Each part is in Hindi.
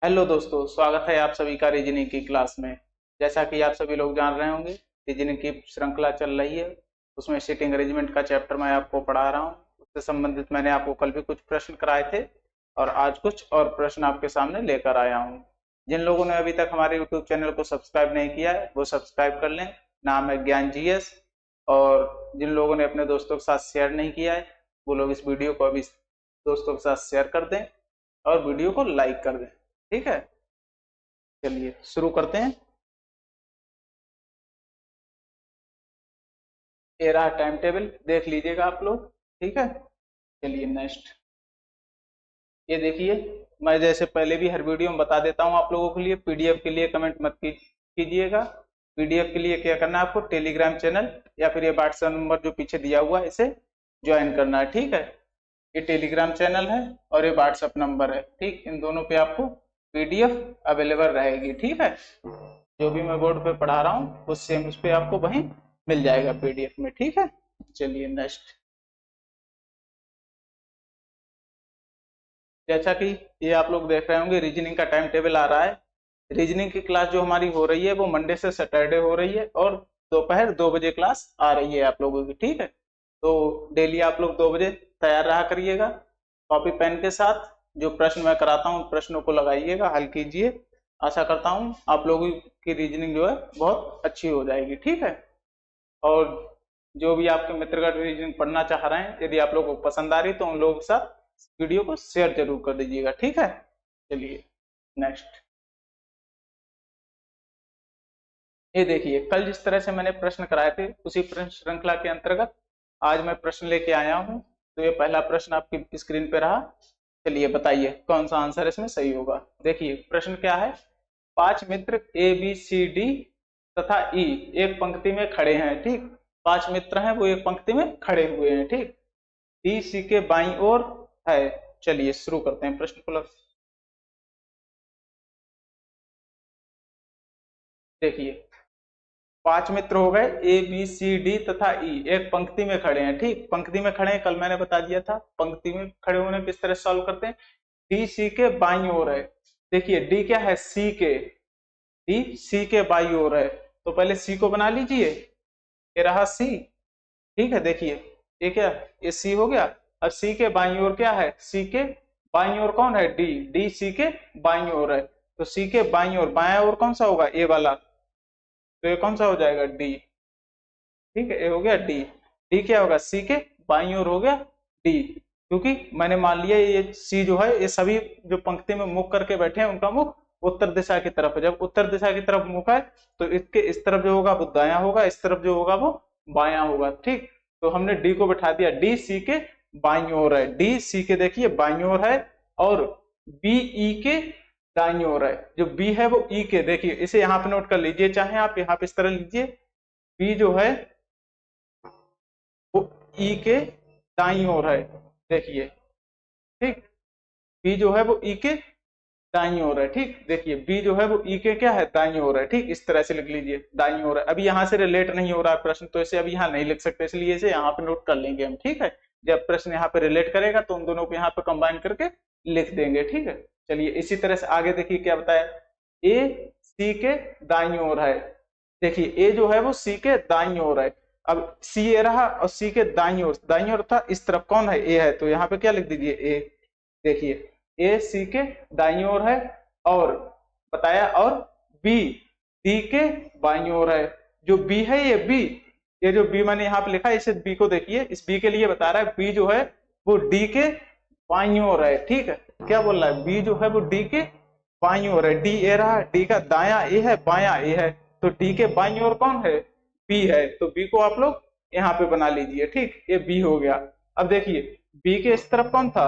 हेलो दोस्तों, स्वागत है आप सभी का रीजनिंग की क्लास में। जैसा कि आप सभी लोग जान रहे होंगे, रीजनिंग की श्रृंखला चल रही है। उसमें सीटिंग अरेंजमेंट का चैप्टर मैं आपको पढ़ा रहा हूँ। उससे संबंधित मैंने आपको कल भी कुछ प्रश्न कराए थे और आज कुछ और प्रश्न आपके सामने लेकर आया हूँ। जिन लोगों ने अभी तक हमारे यूट्यूब चैनल को सब्सक्राइब नहीं किया है वो सब्सक्राइब कर लें। नाम है ज्ञान जीएस। और जिन लोगों ने अपने दोस्तों के साथ शेयर नहीं किया है वो लोग इस वीडियो को अभी दोस्तों के साथ शेयर कर दें और वीडियो को लाइक कर दें। ठीक है, चलिए शुरू करते हैं। ये रहा टाइम टेबल, देख लीजिएगा आप लोग। ठीक है, चलिए नेक्स्ट। ये देखिए, मैं जैसे पहले भी हर वीडियो में बता देता हूँ आप लोगों के लिए, पीडीएफ के लिए कमेंट मत कीजिएगा। पीडीएफ के लिए क्या करना है आपको, टेलीग्राम चैनल या फिर ये व्हाट्सएप नंबर जो पीछे दिया हुआ है इसे ज्वाइन करना है। ठीक है, ये टेलीग्राम चैनल है और ये व्हाट्सएप नंबर है। ठीक, इन दोनों पे आपको पीडीएफ अवेलेबल रहेगी। ठीक है, जो भी मैं बोर्ड पे पढ़ा रहा हूँ वो सेम उस पे आपको वहीं मिल जाएगा पीडीएफ में। ठीक है, चलिए नेक्स्ट। जैसा कि ये आप लोग देख रहे होंगे, रीजनिंग का टाइम टेबल आ रहा है। रीजनिंग की क्लास जो हमारी हो रही है वो मंडे से सैटरडे हो रही है और दोपहर 2 बजे क्लास आ रही है आप लोगों की। ठीक है, तो डेली आप लोग 2 बजे तैयार रहा करिएगा कॉपी पेन के साथ। जो प्रश्न मैं कराता हूँ प्रश्नों को लगाइएगा, हल कीजिए। आशा करता हूँ आप लोगों की रीजनिंग जो है बहुत अच्छी हो जाएगी। ठीक है, और जो भी आपके मित्रगण रीजनिंग पढ़ना चाह रहे हैं, यदि आप लोगों को पसंद आ रही तो उन लोगों के साथ वीडियो को शेयर जरूर कर दीजिएगा। ठीक है, चलिए नेक्स्ट। ये देखिए, कल जिस तरह से मैंने प्रश्न कराए थे उसी प्रश्न श्रृंखला के अंतर्गत आज मैं प्रश्न लेके आया हूँ। तो ये पहला प्रश्न आपकी स्क्रीन पे रहा। चलिए बताइए कौन सा आंसर इसमें सही होगा। देखिए प्रश्न क्या है, पांच मित्र ए बी सी डी तथा ई एक पंक्ति में खड़े हैं। ठीक, पांच मित्र हैं वो एक पंक्ति में खड़े हुए हैं। ठीक, डी सी के बाईं ओर है। चलिए शुरू करते हैं प्रश्न को। देखिए, पांच मित्र हो गए ए बी सी डी तथा ई एक पंक्ति में खड़े हैं। ठीक, पंक्ति में खड़े हैं कल मैंने बता दिया था। पंक्ति में खड़े होने किस तरह सॉल्व करते हैं, डी सी के बाईं ओर है। देखिए डी क्या है, सी के, डी सी के बाईं ओर है। तो पहले सी को बना लीजिए, ये रहा सी। ठीक है, देखिए ये क्या, ये सी हो गया। अब सी के बाईं ओर क्या है, सी के बाईं ओर कौन है, डी, डी सी के बाईं ओर है। तो सी के बाईं ओर बायां ओर कौन सा होगा, ए वाला। तो ये कौन सा हो जाएगा, डी। ठीक है, ये हो गया डी। डी क्या होगा, सी के बाईं ओर हो गया डी। क्योंकि मैंने मान लिया ये सी जो है ये सभी जो पंक्ति में मुख करके बैठे हैं उनका मुख उत्तर दिशा की तरफ है। जब उत्तर दिशा की तरफ मुख है तो इसके इस तरफ जो होगा वो दायां होगा, इस तरफ जो होगा वो बायां होगा। ठीक, तो हमने डी को बैठा दिया, डी सी के बाईं ओर है। डी सी के देखिए बाईं ओर है और बी ई के दाईं ओर है। जो बी है वो ई के, देखिए इसे यहाँ पे नोट कर लीजिए, चाहे आप यहाँ पे इस तरह लीजिए। बी जो है वो ई के दाईं ओर है। देखिए, ठीक, बी जो है वो ई के दाईं ओर है। ठीक, देखिए बी जो है वो ई के क्या है, दाईं ओर है। ठीक, इस तरह से लिख लीजिए, दाईं ओर है। अभी यहाँ से रिलेट नहीं हो रहा है प्रश्न तो इसे अभी यहाँ नहीं लिख सकते, इसलिए इसे यहाँ पे नोट कर लेंगे हम। ठीक है, जब प्रश्न यहाँ पे रिलेट करेगा तो उन दोनों को यहाँ पे कंबाइन करके लिख देंगे। ठीक है, चलिए इसी तरह से आगे देखिए क्या बताया, ए सी के दाईं ओर है। देखिए ए जो है वो सी के दाईं ओर है। अब सी ए रहा और सी के दाईं ओर था, इस तरफ कौन है, ए है। तो यहाँ पे क्या लिख दीजिए, ए। देखिए ए सी के दाईं ओर है और बताया, और बी डी के बाईं ओर है। जो बी है ये बी, ये जो बी मैंने यहाँ पे लिखा है इसे बी को देखिए, इस बी के लिए बता रहा है, बी जो है वो डी के बाईं ओर है। ठीक है, क्या बोल रहा है, बी जो है वो डी के बाईं ओर है। डी ए रहा, डी का दाया ए है बायां ए है, तो डी के बाईं ओर कौन है, बी है। तो बी को आप लोग यहाँ पे बना लीजिए। ठीक, ये बी हो गया। अब देखिए बी के इस तरफ कौन था,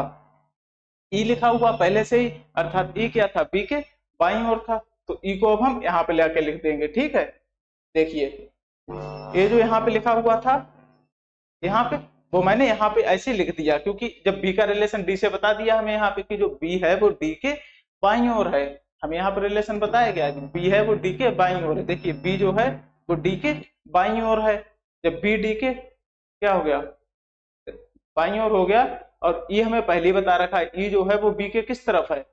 ई लिखा हुआ पहले से ही, अर्थात ई क्या था, बी के बाईं ओर था। तो ई को अब हम यहाँ पे लेके लिख देंगे। ठीक है, देखिए ये जो यहाँ पे लिखा हुआ था यहाँ पे, वो मैंने यहाँ पे ऐसे लिख दिया क्योंकि जब बी का रिलेशन डी से बता दिया हमें यहाँ पे कि जो बी है वो डी के बाईं ओर है। हमें यहाँ पर रिलेशन बताया गया कि बी है वो डी के बाईं ओर है। देखिए बी जो है वो डी के बाईं ओर है। जब बी डी के क्या हो गया, बाईं ओर हो गया। और ई हमें पहले ही बता रखा है, ई जो है वो बी के किस तरफ है,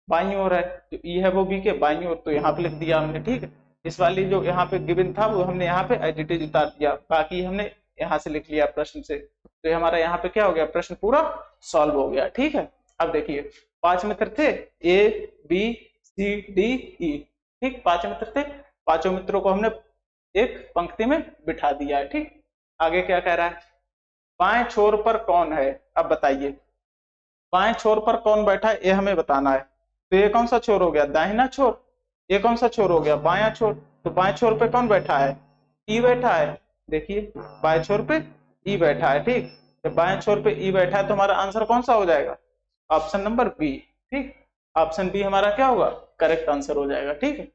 बाईं ओर है, जो ई है वो बी के बाईं ओर, तो यहाँ पे लिख दिया हमने। ठीक है, इस वाली जो यहाँ पे गिवन था वो हमने यहाँ पे एडिटेड उतार दिया, बाकी हमने यहाँ से लिख लिया प्रश्न से। तो ये हमारा यहाँ पे क्या हो गया, प्रश्न पूरा सॉल्व हो गया। ठीक है, अब देखिए 5 मित्र थे, A B C D E. ठीक, 5 मित्र थे, पांचों मित्रों को हमने एक पंक्ति में बिठा दिया है। ठीक, आगे क्या कह रहा है, बाएं छोर पर कौन है, अब बताइए बाएं छोर पर कौन बैठा है ये हमें बताना है। तो ये कौन सा छोर हो गया, दाहिना छोर। ये कौन सा छोर हो गया, बायां छोर। तो बाएं छोर पे कौन बैठा है, ई बैठा है। देखिए बाएं छोर पे ई बैठा है। ठीक, जब बाएं छोर पे ई बैठा है तो हमारा आंसर कौन सा हो जाएगा, ऑप्शन नंबर बी। ठीक, ऑप्शन बी हमारा क्या होगा, करेक्ट आंसर हो जाएगा। ठीक है,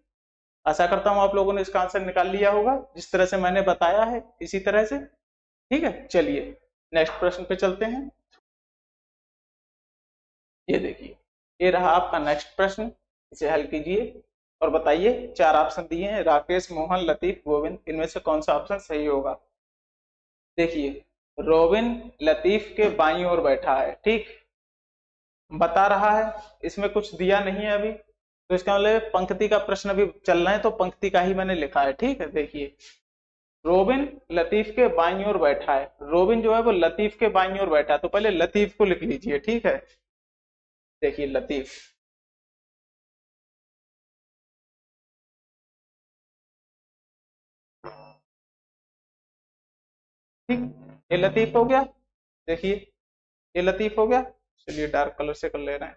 आशा करता हूं आप लोगों ने इसका आंसर निकाल लिया होगा जिस तरह से मैंने बताया है, इसी तरह से। ठीक है, चलिए नेक्स्ट प्रश्न पे चलते हैं। ये देखिए, ये रहा आपका नेक्स्ट प्रश्न, इसे हल कीजिए और बताइए। 4 ऑप्शन दिए हैं, राकेश, मोहन, लतीफ, गोविंद, इनमें से कौन सा ऑप्शन सही होगा। देखिए रोबिन लतीफ के बाईं ओर बैठा है। ठीक, बता रहा है, इसमें कुछ दिया नहीं है अभी, तो इसका मतलब पंक्ति का प्रश्न अभी चल रहा है, तो पंक्ति का ही मैंने लिखा है। ठीक है, देखिए रोबिन लतीफ के बाईं ओर बैठा है, रोबिन जो है वो लतीफ के बाईं ओर बैठा है, तो पहले लतीफ को लिख लीजिए। ठीक है, देखिए लतीफ। ठीक, ये लतीफ हो गया। देखिए ये लतीफ हो गया, चलिए डार्क कलर से कर ले रहे हैं।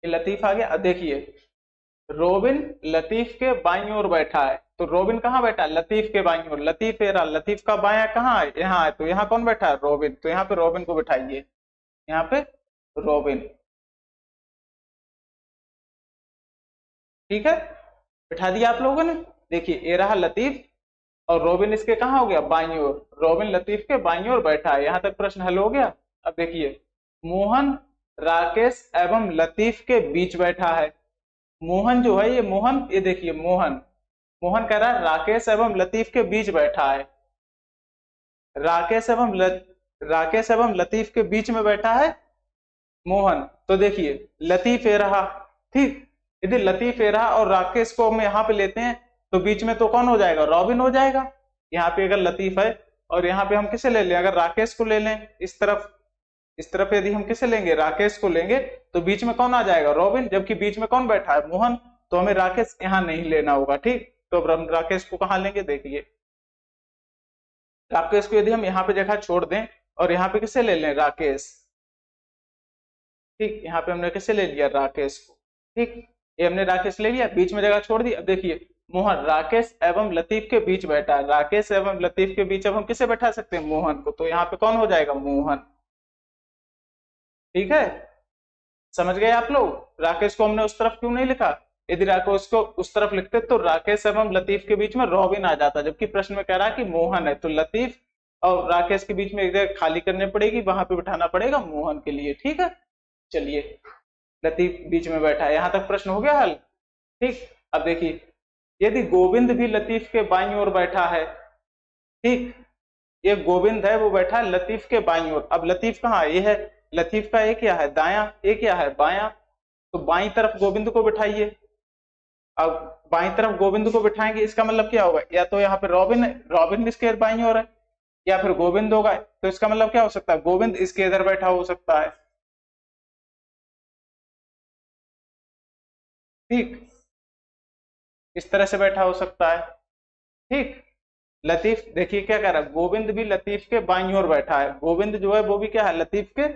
ये लतीफ आ गया। अब देखिए रोबिन लतीफ के बाईं ओर बैठा है, तो रोबिन कहाँ बैठा है, लतीफ के बाईं ओर। लतीफ है रहा, लतीफ का बायां कहाँ है, यहाँ है, तो यहाँ कौन बैठा है, रोबिन। तो यहाँ पे रोबिन को बिठाइए, यहाँ पे रोबिन। ठीक है, बिठा दिया आप लोगों ने। देखिए ये रहा लतीफ और रोबिन इसके कहाँ हो गया, बाईं ओर। रोबिन लतीफ के बाईं ओर बैठा है, यहाँ तक प्रश्न हल हो गया। अब देखिए मोहन राकेश एवं लतीफ के बीच बैठा है। मोहन जो है, ये मोहन, ये देखिए मोहन, मोहन कह रहा है राकेश एवं लतीफ के बीच बैठा है। राकेश एवं राकेश एवं लतीफ के बीच में बैठा है मोहन। तो देखिए लतीफ ये रहा। ठीक, यदि लतीफ ये रहा और राकेश को हम यहाँ पे लेते हैं, तो बीच में तो कौन हो जाएगा, रॉबिन हो जाएगा। यहाँ पे अगर लतीफ है और यहाँ पे हम किसे ले लें, अगर राकेश को ले लें इस तरफ, इस तरफ यदि हम किसे लेंगे, राकेश को लेंगे, तो बीच में कौन आ जाएगा, रॉबिन, जबकि बीच में कौन बैठा है, मोहन। तो हमें राकेश यहाँ नहीं लेना होगा। ठीक, तो अब हम राकेश को कहाँ लेंगे, देखिए राकेश को यदि हम यहाँ पे जगह छोड़ दें और यहाँ पे किसे ले लें, राकेश। ठीक, यहाँ पे हमने किसे ले लिया, राकेश को। ठीक, ये हमने राकेश ले लिया, बीच में जगह छोड़ दी। अब देखिए मोहन राकेश एवं लतीफ के बीच बैठा है, राकेश एवं लतीफ के बीच अब हम किसे बैठा सकते हैं, मोहन को। तो यहाँ पे कौन हो जाएगा, मोहन। ठीक है, समझ गए आप लोग। राकेश को हमने उस तरफ क्यों नहीं लिखा, यदि राकेश को उस तरफ लिखते तो राकेश एवं लतीफ के बीच में रॉबिन आ जाता, जबकि प्रश्न में कह रहा है कि मोहन है, तो लतीफ और राकेश के बीच में एक जगह खाली करनी पड़ेगी, वहां पे बिठाना पड़ेगा मोहन के लिए। ठीक है, चलिए लतीफ बीच में बैठा है, यहां तक प्रश्न हो गया हल। ठीक, अब देखिए यदि गोविंद भी लतीफ के बाईं ओर बैठा है। ठीक, ये गोविंद है वो बैठा है लतीफ के बाईं ओर। अब लतीफ कहाँ है, ये है लतीफ का, ये क्या है दाया, ये क्या है बाया, तो बाईं तरफ गोविंद को बिठाइए। अब बाईं तरफ गोविंद को बिठाएंगे, इसका मतलब क्या होगा, या तो यहाँ पे रॉबिन है, रॉबिन इसके बाईं ओर है, या फिर गोविंद होगा, तो इसका मतलब क्या हो सकता है, गोविंद इसके इधर बैठा हो सकता है। ठीक, इस तरह से बैठा हो सकता है। ठीक, लतीफ देखिए क्या कह रहा है, गोविंद भी लतीफ के बाईं ओर बैठा है, गोविंद जो है वो भी क्या है, लतीफ के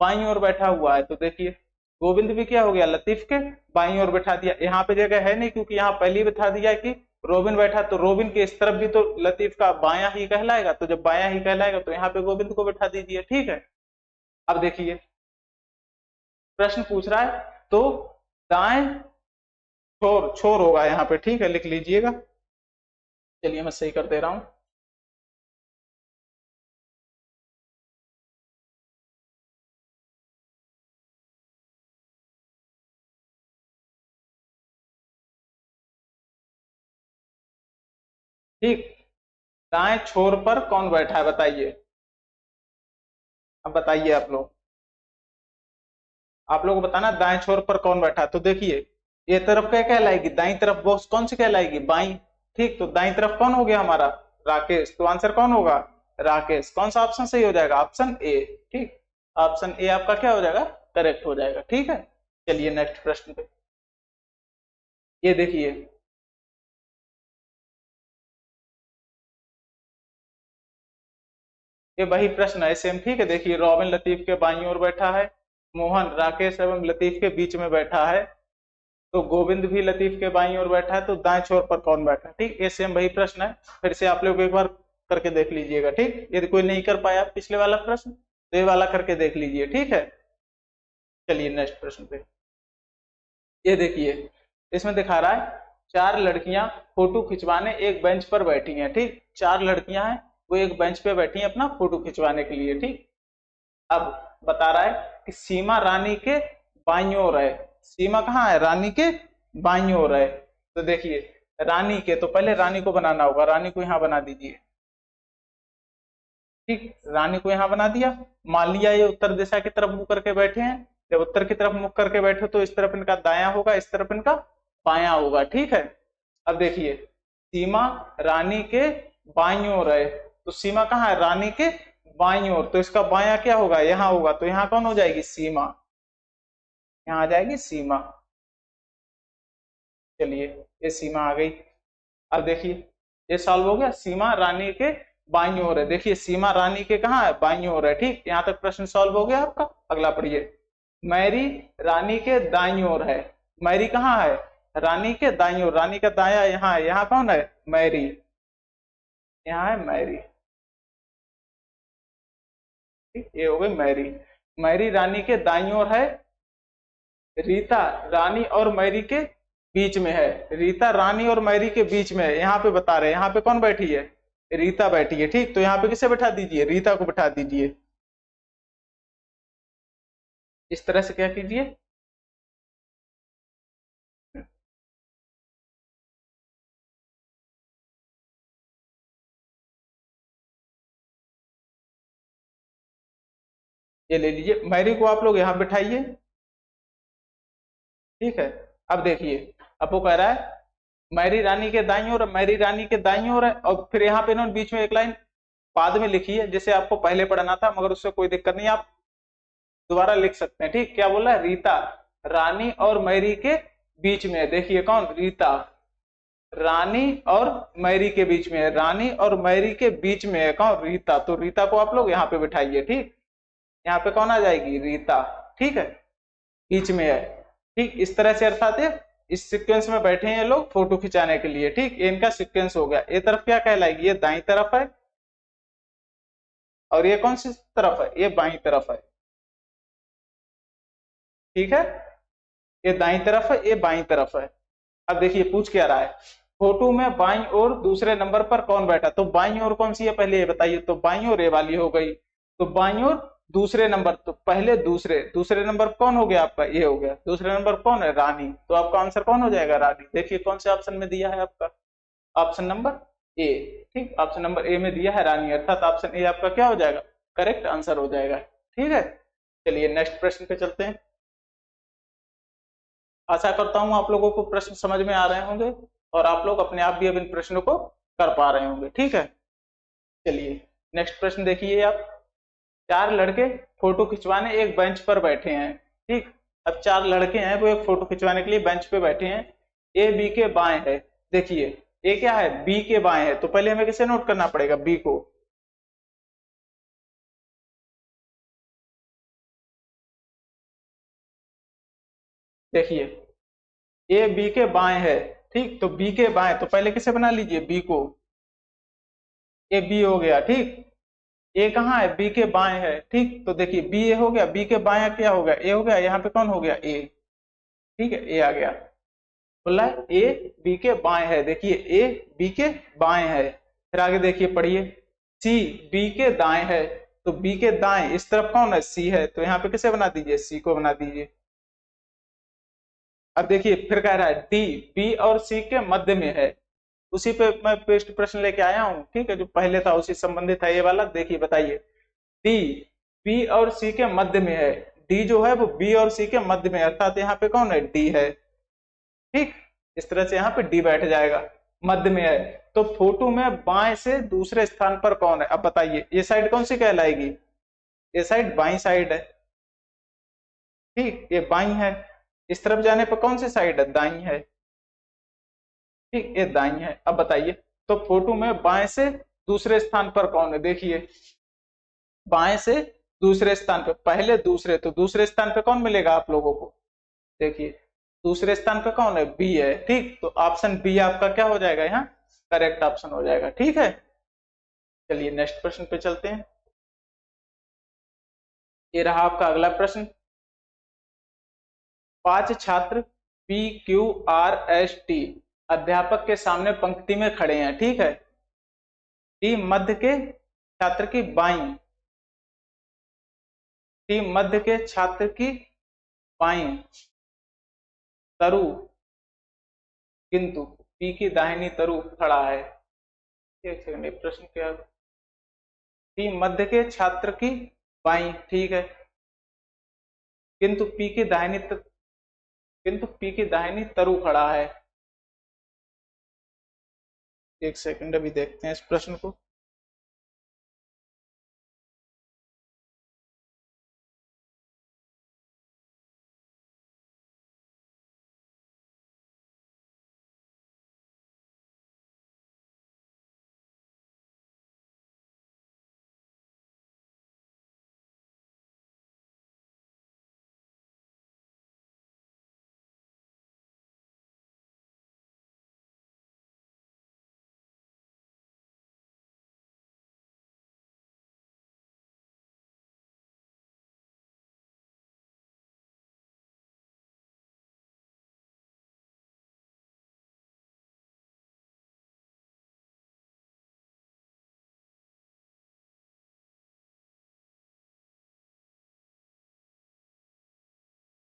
बाईं ओर बैठा हुआ है। तो देखिए गोविंद भी क्या हो गया, लतीफ के बाईं ओर बैठा दिया। यहाँ पे जगह है नहीं, क्योंकि यहाँ पहले ही बता दिया कि रोबिन बैठा, तो रोबिन के इस तरफ भी तो लतीफ का बायां ही कहलाएगा, तो जब बायां ही कहलाएगा तो यहाँ पे गोविंद को बैठा दीजिए। ठीक है, अब देखिए प्रश्न पूछ रहा है, तो दाएं छोर, छोर होगा यहाँ पे। ठीक है, लिख लीजिएगा, चलिए मैं सही कर दे रहा हूँ। ठीक। दाएं छोर पर कौन बैठा है बताइए। अब बताइए आप लोग को बताना दाएं छोर पर कौन बैठा है। तो देखिए ये तरफ क्या कहलाएगी, दाईं तरफ बॉक्स कौन सी कहलाएगी, बाई। ठीक, तो दाईं तरफ कौन हो गया हमारा, राकेश। तो आंसर कौन होगा, राकेश। कौन सा ऑप्शन सही हो जाएगा, ऑप्शन ए। ठीक, ऑप्शन ए आपका क्या हो जाएगा, करेक्ट हो जाएगा। ठीक है, चलिए नेक्स्ट प्रश्न पे। ये देखिए ये वही प्रश्न है सेम। ठीक है, देखिए रॉबिन लतीफ के बाईं ओर बैठा है, मोहन राकेश एवं लतीफ के बीच में बैठा है, तो गोविंद भी लतीफ के बाईं ओर बैठा है, तो दाएं छोर पर कौन बैठा है। ठीक, ये सेम वही प्रश्न है, फिर से आप लोग एक बार करके देख लीजिएगा। ठीक, यदि कोई नहीं कर पाया पिछले वाला प्रश्न तो ये वाला करके देख लीजिए। ठीक है, चलिए नेक्स्ट प्रश्न पे। ये देखिए इसमें दिखा रहा है चार लड़कियां फोटो खिंचवाने एक बेंच पर बैठी हैं। ठीक, चार लड़कियां हैं, वो एक बेंच पे बैठी हैं अपना फोटो खिंचवाने के लिए। ठीक, अब बता रहा है कि सीमा रानी के बाईं ओर है। सीमा कहाँ है, रानी के बाईं ओर है। तो देखिए रानी के, तो पहले रानी को बनाना होगा, रानी को यहाँ बना दीजिए। ठीक, रानी को यहाँ बना दिया। मान लिया ये उत्तर दिशा की तरफ मुख करके बैठे हैं, जब उत्तर की तरफ मुख करके बैठे तो इस तरफ इनका दाया होगा, इस तरफ इनका बाया होगा। ठीक है, अब देखिए सीमा रानी के बाईं ओर है, तो सीमा कहाँ है, रानी के बाईं ओर, तो इसका बाया क्या होगा, यहाँ होगा, तो यहाँ कौन हो जाएगी, सीमा। यहाँ आ जाएगी सीमा। चलिए ये सीमा आ गई। अब देखिए ये सॉल्व हो गया, सीमा रानी के बाईं ओर है। देखिए सीमा रानी के कहाँ है, बाईं ओर है। ठीक, यहाँ तक प्रश्न सॉल्व हो गया आपका। अगला पढ़िए, मैरी रानी के दाईं ओर है। मैरी कहाँ है, रानी के दाईं ओर, रानी का दाया यहाँ है, यहाँ कौन है, मैरी, यहाँ है मैरी। ठीक, ये हो गई मैरी। मैरी रानी के दाईं ओर है, रीता रानी और मैरी के बीच में है। रीता रानी और मैरी के बीच में है, यहाँ पे बता रहे हैं, यहाँ पे कौन बैठी है, रीता बैठी है। ठीक, तो यहाँ पे किसे बैठा दीजिए, रीता को बैठा दीजिए। इस तरह से क्या कीजिए, ये ले लीजिए, मैरी को आप लोग यहाँ बिठाइए। ठीक है, अब देखिए अब वो कह रहा है मैरी रानी के दाईं ओर, मैरी रानी के दाईं ओर है, और फिर यहाँ पे इन्होंने बीच में एक लाइन बाद में लिखी है, जैसे आपको पहले पढ़ना था, मगर उससे कोई दिक्कत नहीं, आप दोबारा लिख सकते हैं। ठीक, क्या बोला है, रीता रानी और मैरी के बीच में है। देखिए कौन, रीता रानी और मैरी के बीच में है, रानी और मैरी के बीच में है कौन, रीता। तो रीता को आप लोग यहाँ पे बिठाइए। ठीक, यहाँ पे कौन आ जाएगी, रीता। ठीक है, बीच में है। ठीक, इस तरह से अर्थात इस सीक्वेंस में बैठे हैं ये लोग फोटो खिंचाने के लिए। ठीक, ये इनका सीक्वेंस हो गया। ये तरफ क्या कहलाएगी, ये दाई तरफ है, और ये कौन सी तरफ है, ये बाई तरफ है। ठीक है, ये दाई तरफ है, ये बाई तरफ है। अब देखिए पूछ क्या रहा है, फोटो में बाई और दूसरे नंबर पर कौन बैठा। तो बाई और कौन सी है पहले ये बताइए, तो बाई और ये वाली हो गई। तो बाई और दूसरे नंबर, तो पहले दूसरे, दूसरे नंबर कौन हो गया आपका, ये हो गया। दूसरे नंबर कौन है, रानी। तो आपका आंसर कौन हो जाएगा, रानी। देखिए कौन से ऑप्शन में दिया है आपका, ऑप्शन नंबर ए। ठीक, ऑप्शन नंबर ए में दिया है रानी, अर्थात ऑप्शन ए आपका क्या हो जाएगा, करेक्ट आंसर हो जाएगा। ठीक है, चलिए नेक्स्ट प्रश्न पे चलते हैं। आशा करता हूं आप लोगों को प्रश्न समझ में आ रहे होंगे, और आप लोग अपने आप भी अब इन प्रश्नों को कर पा रहे होंगे। ठीक है, चलिए नेक्स्ट प्रश्न देखिए आप। चार लड़के फोटो खिंचवाने एक बेंच पर बैठे हैं। ठीक, अब चार लड़के हैं वो एक फोटो खिंचवाने के लिए बेंच पे बैठे हैं, ए बी के बाएं है। देखिए ए क्या है, बी के बाएं है, तो पहले हमें किसे नोट करना पड़ेगा, बी को। देखिए ए बी के बाएं है। ठीक, तो बी के बाएं, तो पहले किसे बना लीजिए, बी को। ए बी हो गया। ठीक, ए कहाँ है, बी के बाएं है। ठीक, तो देखिए बी ए हो गया, बी के बाएं क्या हो गया, ए हो गया, यहाँ पे कौन हो गया, ए। ठीक है, ए आ गया, बोला ए बी के बाएं है। देखिए ए बी के बाएं है, फिर आगे देखिए पढ़िए, सी बी के दाएं है। तो बी के दाएं इस तरफ कौन है, सी है, तो यहाँ पे किसे बना दीजिए, सी को बना दीजिए। अब देखिए फिर कह रहा है डी बी और सी के मध्य में है, उसी पे मैं पेस्ट प्रश्न लेके आया हूँ, ठीक है, जो पहले था उसी संबंधित है ये वाला। देखिए बताइए, डी बी और सी के मध्य में है। डी जो है वो बी और सी के मध्य में है, अर्थात यहाँ पे कौन है, डी है। ठीक, इस तरह से यहाँ पे डी बैठ जाएगा, मध्य में है। तो फोटो में बाएं से दूसरे स्थान पर कौन है, अब बताइए ये साइड कौन सी कहलाएगी, ये साइड बाई साइड है। ठीक, ये बाई है। इस तरफ जाने पर कौन सी साइड है, दाई है। ठीक, ये दाई है। अब बताइए, तो फोटो में बाएं से दूसरे स्थान पर कौन है, देखिए बाएं से दूसरे स्थान पे, पहले दूसरे, तो दूसरे स्थान पे कौन मिलेगा आप लोगों को, देखिए दूसरे स्थान पे कौन है, बी है। ठीक, तो ऑप्शन बी आपका क्या हो जाएगा, यहाँ करेक्ट ऑप्शन हो जाएगा। ठीक है, चलिए नेक्स्ट प्रश्न पे चलते हैं। ये रहा आपका अगला प्रश्न। 5 छात्र P Q R S T अध्यापक के सामने पंक्ति में खड़े हैं। ठीक है, टी मध्य के छात्र की बाई, टी मध्य के छात्र की बाई तरु, किंतु पी की दाहिनी तरु खड़ा है। एक सेकंड, ये प्रश्न क्या है, टी मध्य के छात्र की बाई, ठीक है, किंतु पी की दाहिनी किंतु पी की दाहिनी तरु खड़ा है। एक सेकंड, अभी देखते हैं इस प्रश्न को।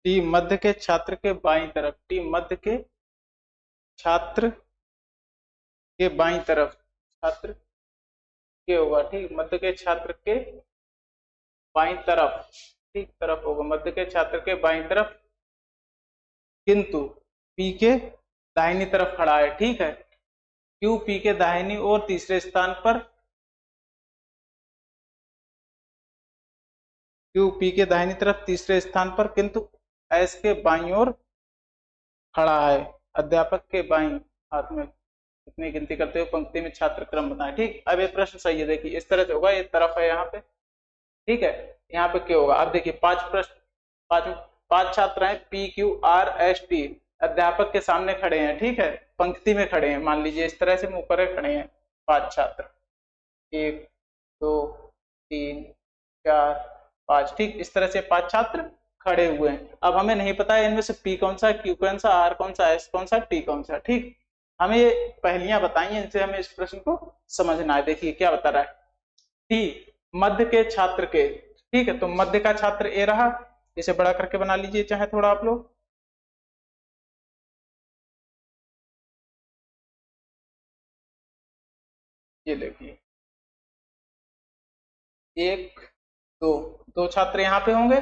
टी मध्य के छात्र के बाईं तरफ, टी मध्य के छात्र के बाईं तरफ, छात्र के होगा। ठीक, मध्य के छात्र के बाईं तरफ, ठीक तरफ होगा, मध्य के छात्र के बाईं तरफ, किंतु पी के दाहिनी तरफ खड़ा है। ठीक है, क्यू पी के दाहिनी और तीसरे स्थान पर, क्यू पी के दाहिनी तरफ तीसरे स्थान पर, किंतु एस के बाईं ओर खड़ा है। अध्यापक के बाईं हाथ में कितनी गिनती करते हुए पंक्ति में छात्र क्रम बताएं। ठीक, अब ये प्रश्न सही है, देखिए इस तरह से होगा, ये तरफ है यहाँ पे, ठीक है, यहाँ पे क्या होगा। अब देखिए 5 प्रश्न, 5 छात्र हैं, P Q R S T अध्यापक के सामने खड़े हैं। ठीक है, पंक्ति में खड़े हैं, मान लीजिए इस तरह से मुंह पर खड़े हैं 5 छात्र, 1 2 3 4 5, ठीक इस तरह से 5 छात्र खड़े हुए हैं। अब हमें नहीं पता है इनमें से पी कौन सा, क्यू कौन सा, आर कौन सा, एस कौन सा, टी कौन सा। ठीक, हमें ये पहलियां बताई हैं, इनसे हमें इस प्रश्न को समझना है। देखिए क्या बता रहा है, टी मध्य के छात्र के, ठीक है, तो मध्य का छात्र ए रहा, इसे बड़ा करके बना लीजिए चाहे थोड़ा आप लोग। ये देखिए 1 2, 2 छात्र यहाँ पे होंगे,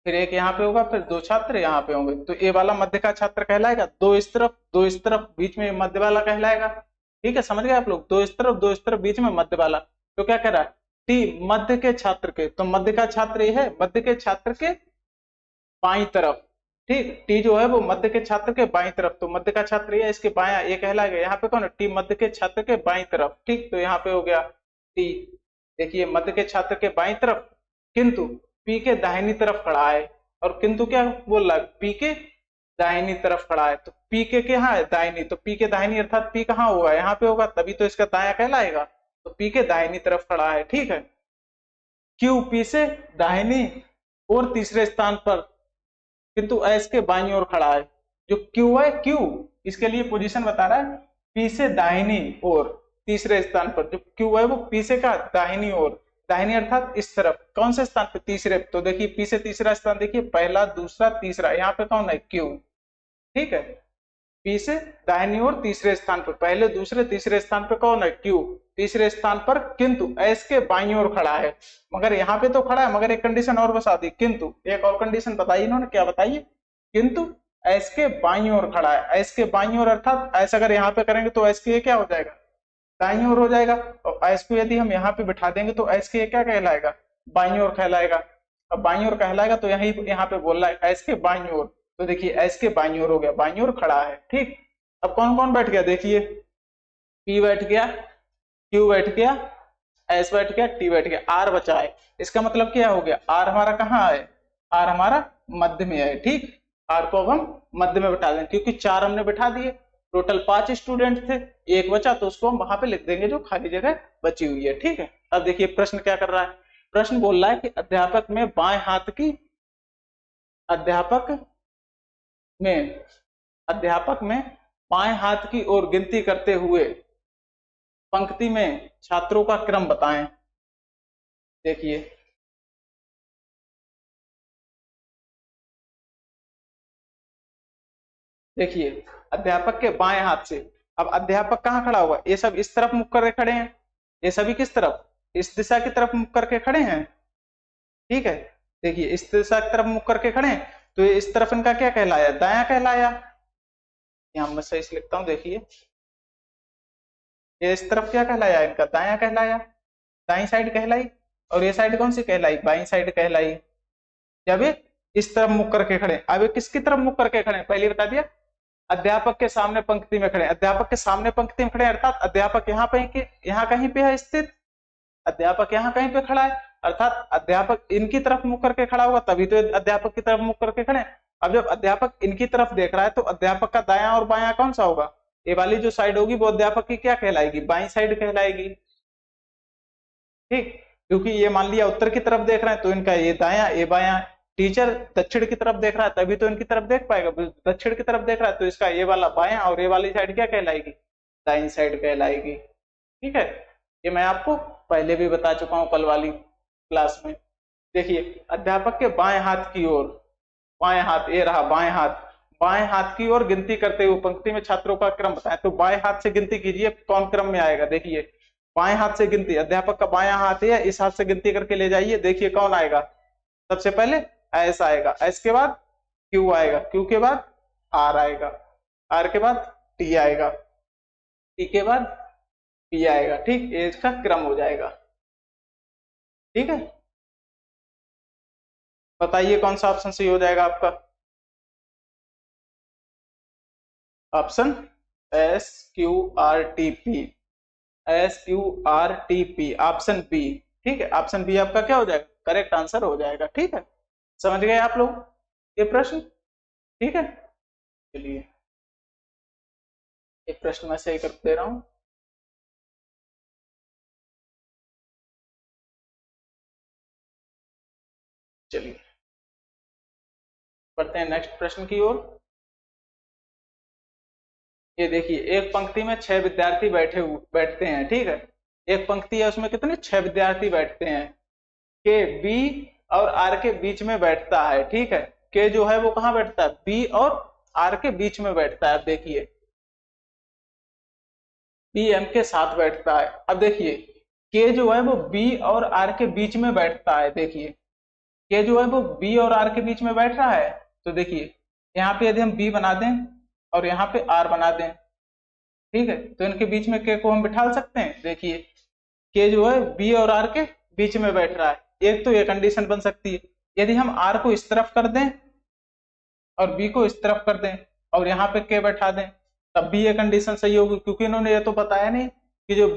फिर एक यहाँ पे होगा, फिर 2 छात्र यहाँ पे होंगे, तो ए वाला मध्य का छात्र कहलाएगा। 2 इस तरफ, 2 इस तरफ, बीच में मध्य वाला कहलाएगा। ठीक है, समझ गए आप लोग, 2 इस तरफ, 2 इस तरफ, बीच में मध्य वाला। तो क्या कह रहा है, टी मध्य के छात्र के, तो मध्य का छात्र ये है, मध्य के छात्र के बाई तरफ। ठीक, टी जो है वो मध्य के छात्र के बाई तरफ, तो मध्य का छात्र ये है, इसके बाया ये कहलाएगा। यहाँ पे कौन है, टी मध्य के छात्र के बाई तरफ। ठीक, तो यहाँ पे हो गया टी, देखिए मध्य के छात्र के बाई तरफ, किंतु पी के दाहिनी तरफ खड़ा है। और किंतु क्या बोल रहा है, पी के दाहिनी तरफ खड़ा है, तो पी के कहाँ है, दाहिनी, तो पी के दाहिनी अर्थात पी कहाँ होगा, यहाँ पे होगा, तभी तो इसका दाया कहलाएगा। तो पी के दाहिनी तरफ खड़ा है। ठीक है, क्यू पी से दाहिनी और तीसरे स्थान पर, किंतु एस के बाईं ओर खड़ा है। जो क्यू है, क्यू इसके लिए पोजीशन बता रहा है, पी से दाहिनी और तीसरे स्थान पर, जो क्यू है वो पी से का दाहिनी ओर, दाहिनी अर्थात इस तरफ, कौन से स्थान पे, तीसरे। तो देखिए पी से तीसरा स्थान, देखिए पहला, दूसरा, तीसरा, यहाँ पे कौन है, क्यू। ठीक है, पी से दाहिनी ओर तीसरे स्थान पर, पहले दूसरे तीसरे स्थान पर कौन है, क्यू तीसरे स्थान पर, किंतु एस के बाईं ओर खड़ा है। मगर यहाँ पे तो खड़ा है, मगर एक कंडीशन और बता दी, किंतु एक और कंडीशन बताई इन्होंने, क्या बताइए, किंतु एस के बाईं ओर खड़ा है। एस के बाईं ओर अर्थात एस अगर यहाँ पे करेंगे तो एस के क्या हो जाएगा, दाईं ओर हो जाएगा, और एस को यदि हम यहाँ पे बिठा देंगे तो एस के क्या कहलाएगा, बाईं ओर कहलाएगा। अब बाईं ओर कहलाएगा तो यही यहाँ पे बोल रहा है एस के बाईं ओर, तो देखिए एस के बाईं ओर हो गया, बाईं ओर खड़ा है, ठीक। अब कौन कौन बैठ गया, देखिए पी बैठ गया, क्यू बैठ गया, एस बैठ गया, टी बैठ गया, आर बचा है। इसका मतलब क्या हो गया, आर हमारा कहाँ है, आर हमारा मध्य में है, ठीक। आर को अब हम मध्य में बिठा देंगे, क्योंकि 4 हमने बिठा दिए, टोटल 5 स्टूडेंट थे, एक बचा तो उसको हम वहां पे लिख देंगे जो खाली जगह बची हुई है, ठीक है। अब देखिए प्रश्न क्या कर रहा है, प्रश्न बोल रहा है कि अध्यापक में बाएं हाथ की, अध्यापक में बाएं हाथ की ओर गिनती करते हुए पंक्ति में छात्रों का क्रम बताएं। देखिए अध्यापक के बाएं हाथ से, अब अध्यापक कहाँ खड़ा हुआ, ये सब इस तरफ मुख करके खड़े हैं, ये सभी किस तरफ, इस दिशा की तरफ मुख करके खड़े हैं, ठीक है। देखिए इस दिशा की तरफ मुख करके खड़े हैं, तो ये इस तरफ इनका क्या कहलाया, दायां कहलाया। यहाँ मैं सही से लिखता हूँ, देखिए ये इस तरफ क्या कहलाया, इनका दायां कहलाया, दाई साइड कहलाई, और ये साइड कौन सी कहलाई, बाई साइड कहलाई। जब ये इस तरफ मुख करके खड़े, अब ये किसकी तरफ मुख करके खड़े, पहले बता दिया, अध्यापक के सामने पंक्ति में खड़े, अध्यापक के सामने पंक्ति में खड़े अर्थात अध्यापक यहाँ पे, यहाँ कहीं पे है स्थित, अध्यापक यहाँ कहीं पे खड़ा है, अर्थात अध्यापक इनकी तरफ मुख करके खड़ा होगा, तभी तो अध्यापक की तरफ मुख करके खड़े। अब जब अध्यापक इनकी तरफ देख रहा है तो अध्यापक का दायां और बायां कौन सा होगा, ये वाली जो साइड होगी वो अध्यापक की क्या कहलाएगी, बाईं साइड कहलाएगी, ठीक। क्योंकि ये मान लिया उत्तर की तरफ देख रहे हैं तो इनका ये दायां ये बायां, टीचर दक्षिण की तरफ देख रहा है तभी तो इनकी तरफ देख पाएगा, दक्षिण की तरफ देख रहा है तो इसका ये वाला बायां और ये वाली साइड क्या कहलाएगी, दाईं साइड कहलाएगी, ठीक है। ये मैं आपको पहले भी बता चुका हूं कल वाली क्लास में। देखिए अध्यापक के बाएं हाथ की ओर, बाएं हाथ ये रहा बाएं हाथ, बाएं हाथ की ओर गिनती करते हुए पंक्ति में छात्रों का क्रम बताएं, तो बाएं हाथ से गिनती कीजिए, कौन क्रम में आएगा, देखिए बाएं हाथ से गिनती, अध्यापक का बायां हाथ है, इस हाथ से गिनती करके ले जाइए, देखिए कौन आएगा, सबसे पहले एस आएगा, एस के बाद क्यू आएगा, क्यू के बाद आर आएगा, आर के बाद टी आएगा, टी के बाद पी आएगा, ठीक, ये इसका क्रम हो जाएगा, ठीक है। बताइए कौन सा ऑप्शन सही हो जाएगा आपका, option S Q R T P, S Q R T P, option B, ठीक है, ऑप्शन बी आपका क्या हो जाएगा, करेक्ट आंसर हो जाएगा, ठीक है। समझ गए आप लोग ये प्रश्न, ठीक है। चलिए एक प्रश्न मैं सही कर दे रहा हूं, चलिए बढ़ते हैं नेक्स्ट प्रश्न की ओर। ये देखिए एक पंक्ति में 6 विद्यार्थी बैठते हैं, ठीक है, एक पंक्ति है उसमें कितने 6 विद्यार्थी बैठते हैं, के बी और आर के बीच में बैठता है, ठीक है, के जो है वो कहाँ बैठता है, बी और आर के बीच में बैठता है। अब देखिए बी एम के साथ बैठता है, अब देखिए के जो है वो बी और आर के बीच में बैठता है, देखिए के जो है वो बी और आर के बीच में बैठ रहा है, तो देखिए यहाँ पे यदि हम बी बना दें और यहाँ पे आर बना दें, ठीक है, तो इनके बीच में के को हम बिठा सकते हैं, देखिए के जो है बी और आर के बीच में बैठ रहा है, एक तो ये कंडीशन बन सकती है, यदि हम आर को इस तरफ कर दें और बी को इस तरफ कर दें और यहाँ पे के बैठा दें, तब भी ये कंडीशन सही होगी, क्योंकि इन्होंने ये तो बताया नहीं कि जो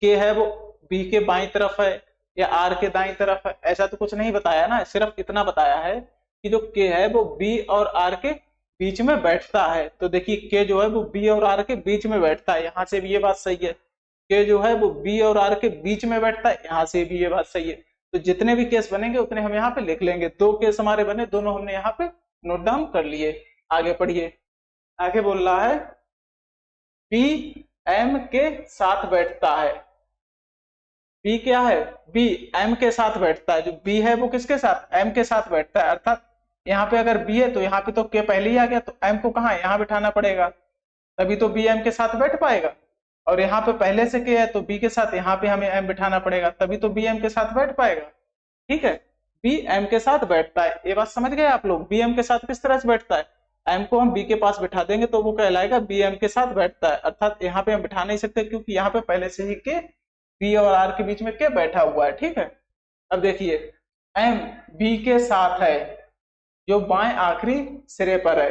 के है वो बी के बाईं तरफ है या आर के दाईं तरफ है, ऐसा तो कुछ नहीं बताया ना, सिर्फ इतना बताया है कि जो के है वो बी और आर के बीच में बैठता है, तो देखिए के जो है वो बी और आर के बीच में बैठता है, यहाँ से भी ये बात सही है, के जो है वो बी और आर के बीच में बैठता है, यहाँ से भी ये बात सही है, तो जितने भी केस बनेंगे उतने हम यहाँ पे लिख लेंगे, 2 केस हमारे बने, दोनों हमने यहाँ पे नोट डाउन कर लिए। आगे पढ़िए, आगे बोल रहा है बी एम के साथ बैठता है, बी क्या है, बी एम के साथ बैठता है, जो बी है वो किसके साथ, एम के साथ बैठता है, अर्थात यहाँ पे अगर बी है तो यहाँ पे तो के पहले ही आ गया, तो एम को कहाँ यहाँ बिठाना पड़ेगा, तभी तो बी एम के साथ बैठ पाएगा। और यहाँ पे पहले से के है तो बी के साथ यहाँ पे हमें एम बिठाना पड़ेगा, तभी तो बी एम के साथ बैठ पाएगा। ठीक है, बी एम के साथ बैठता है, ये बात समझ गए आप लोग। बी एम के साथ किस तरह से बैठता है, एम को हम बी के पास बिठा देंगे तो वो कहलाएगा बी एम के साथ बैठता है। अर्थात यहाँ पे हम बिठा नहीं सकते क्योंकि यहाँ पे पहले से ही के बी और आर के बीच में के बैठा हुआ है। ठीक है, अब देखिए एम बी के साथ है जो बाएं आखिरी सिरे पर है।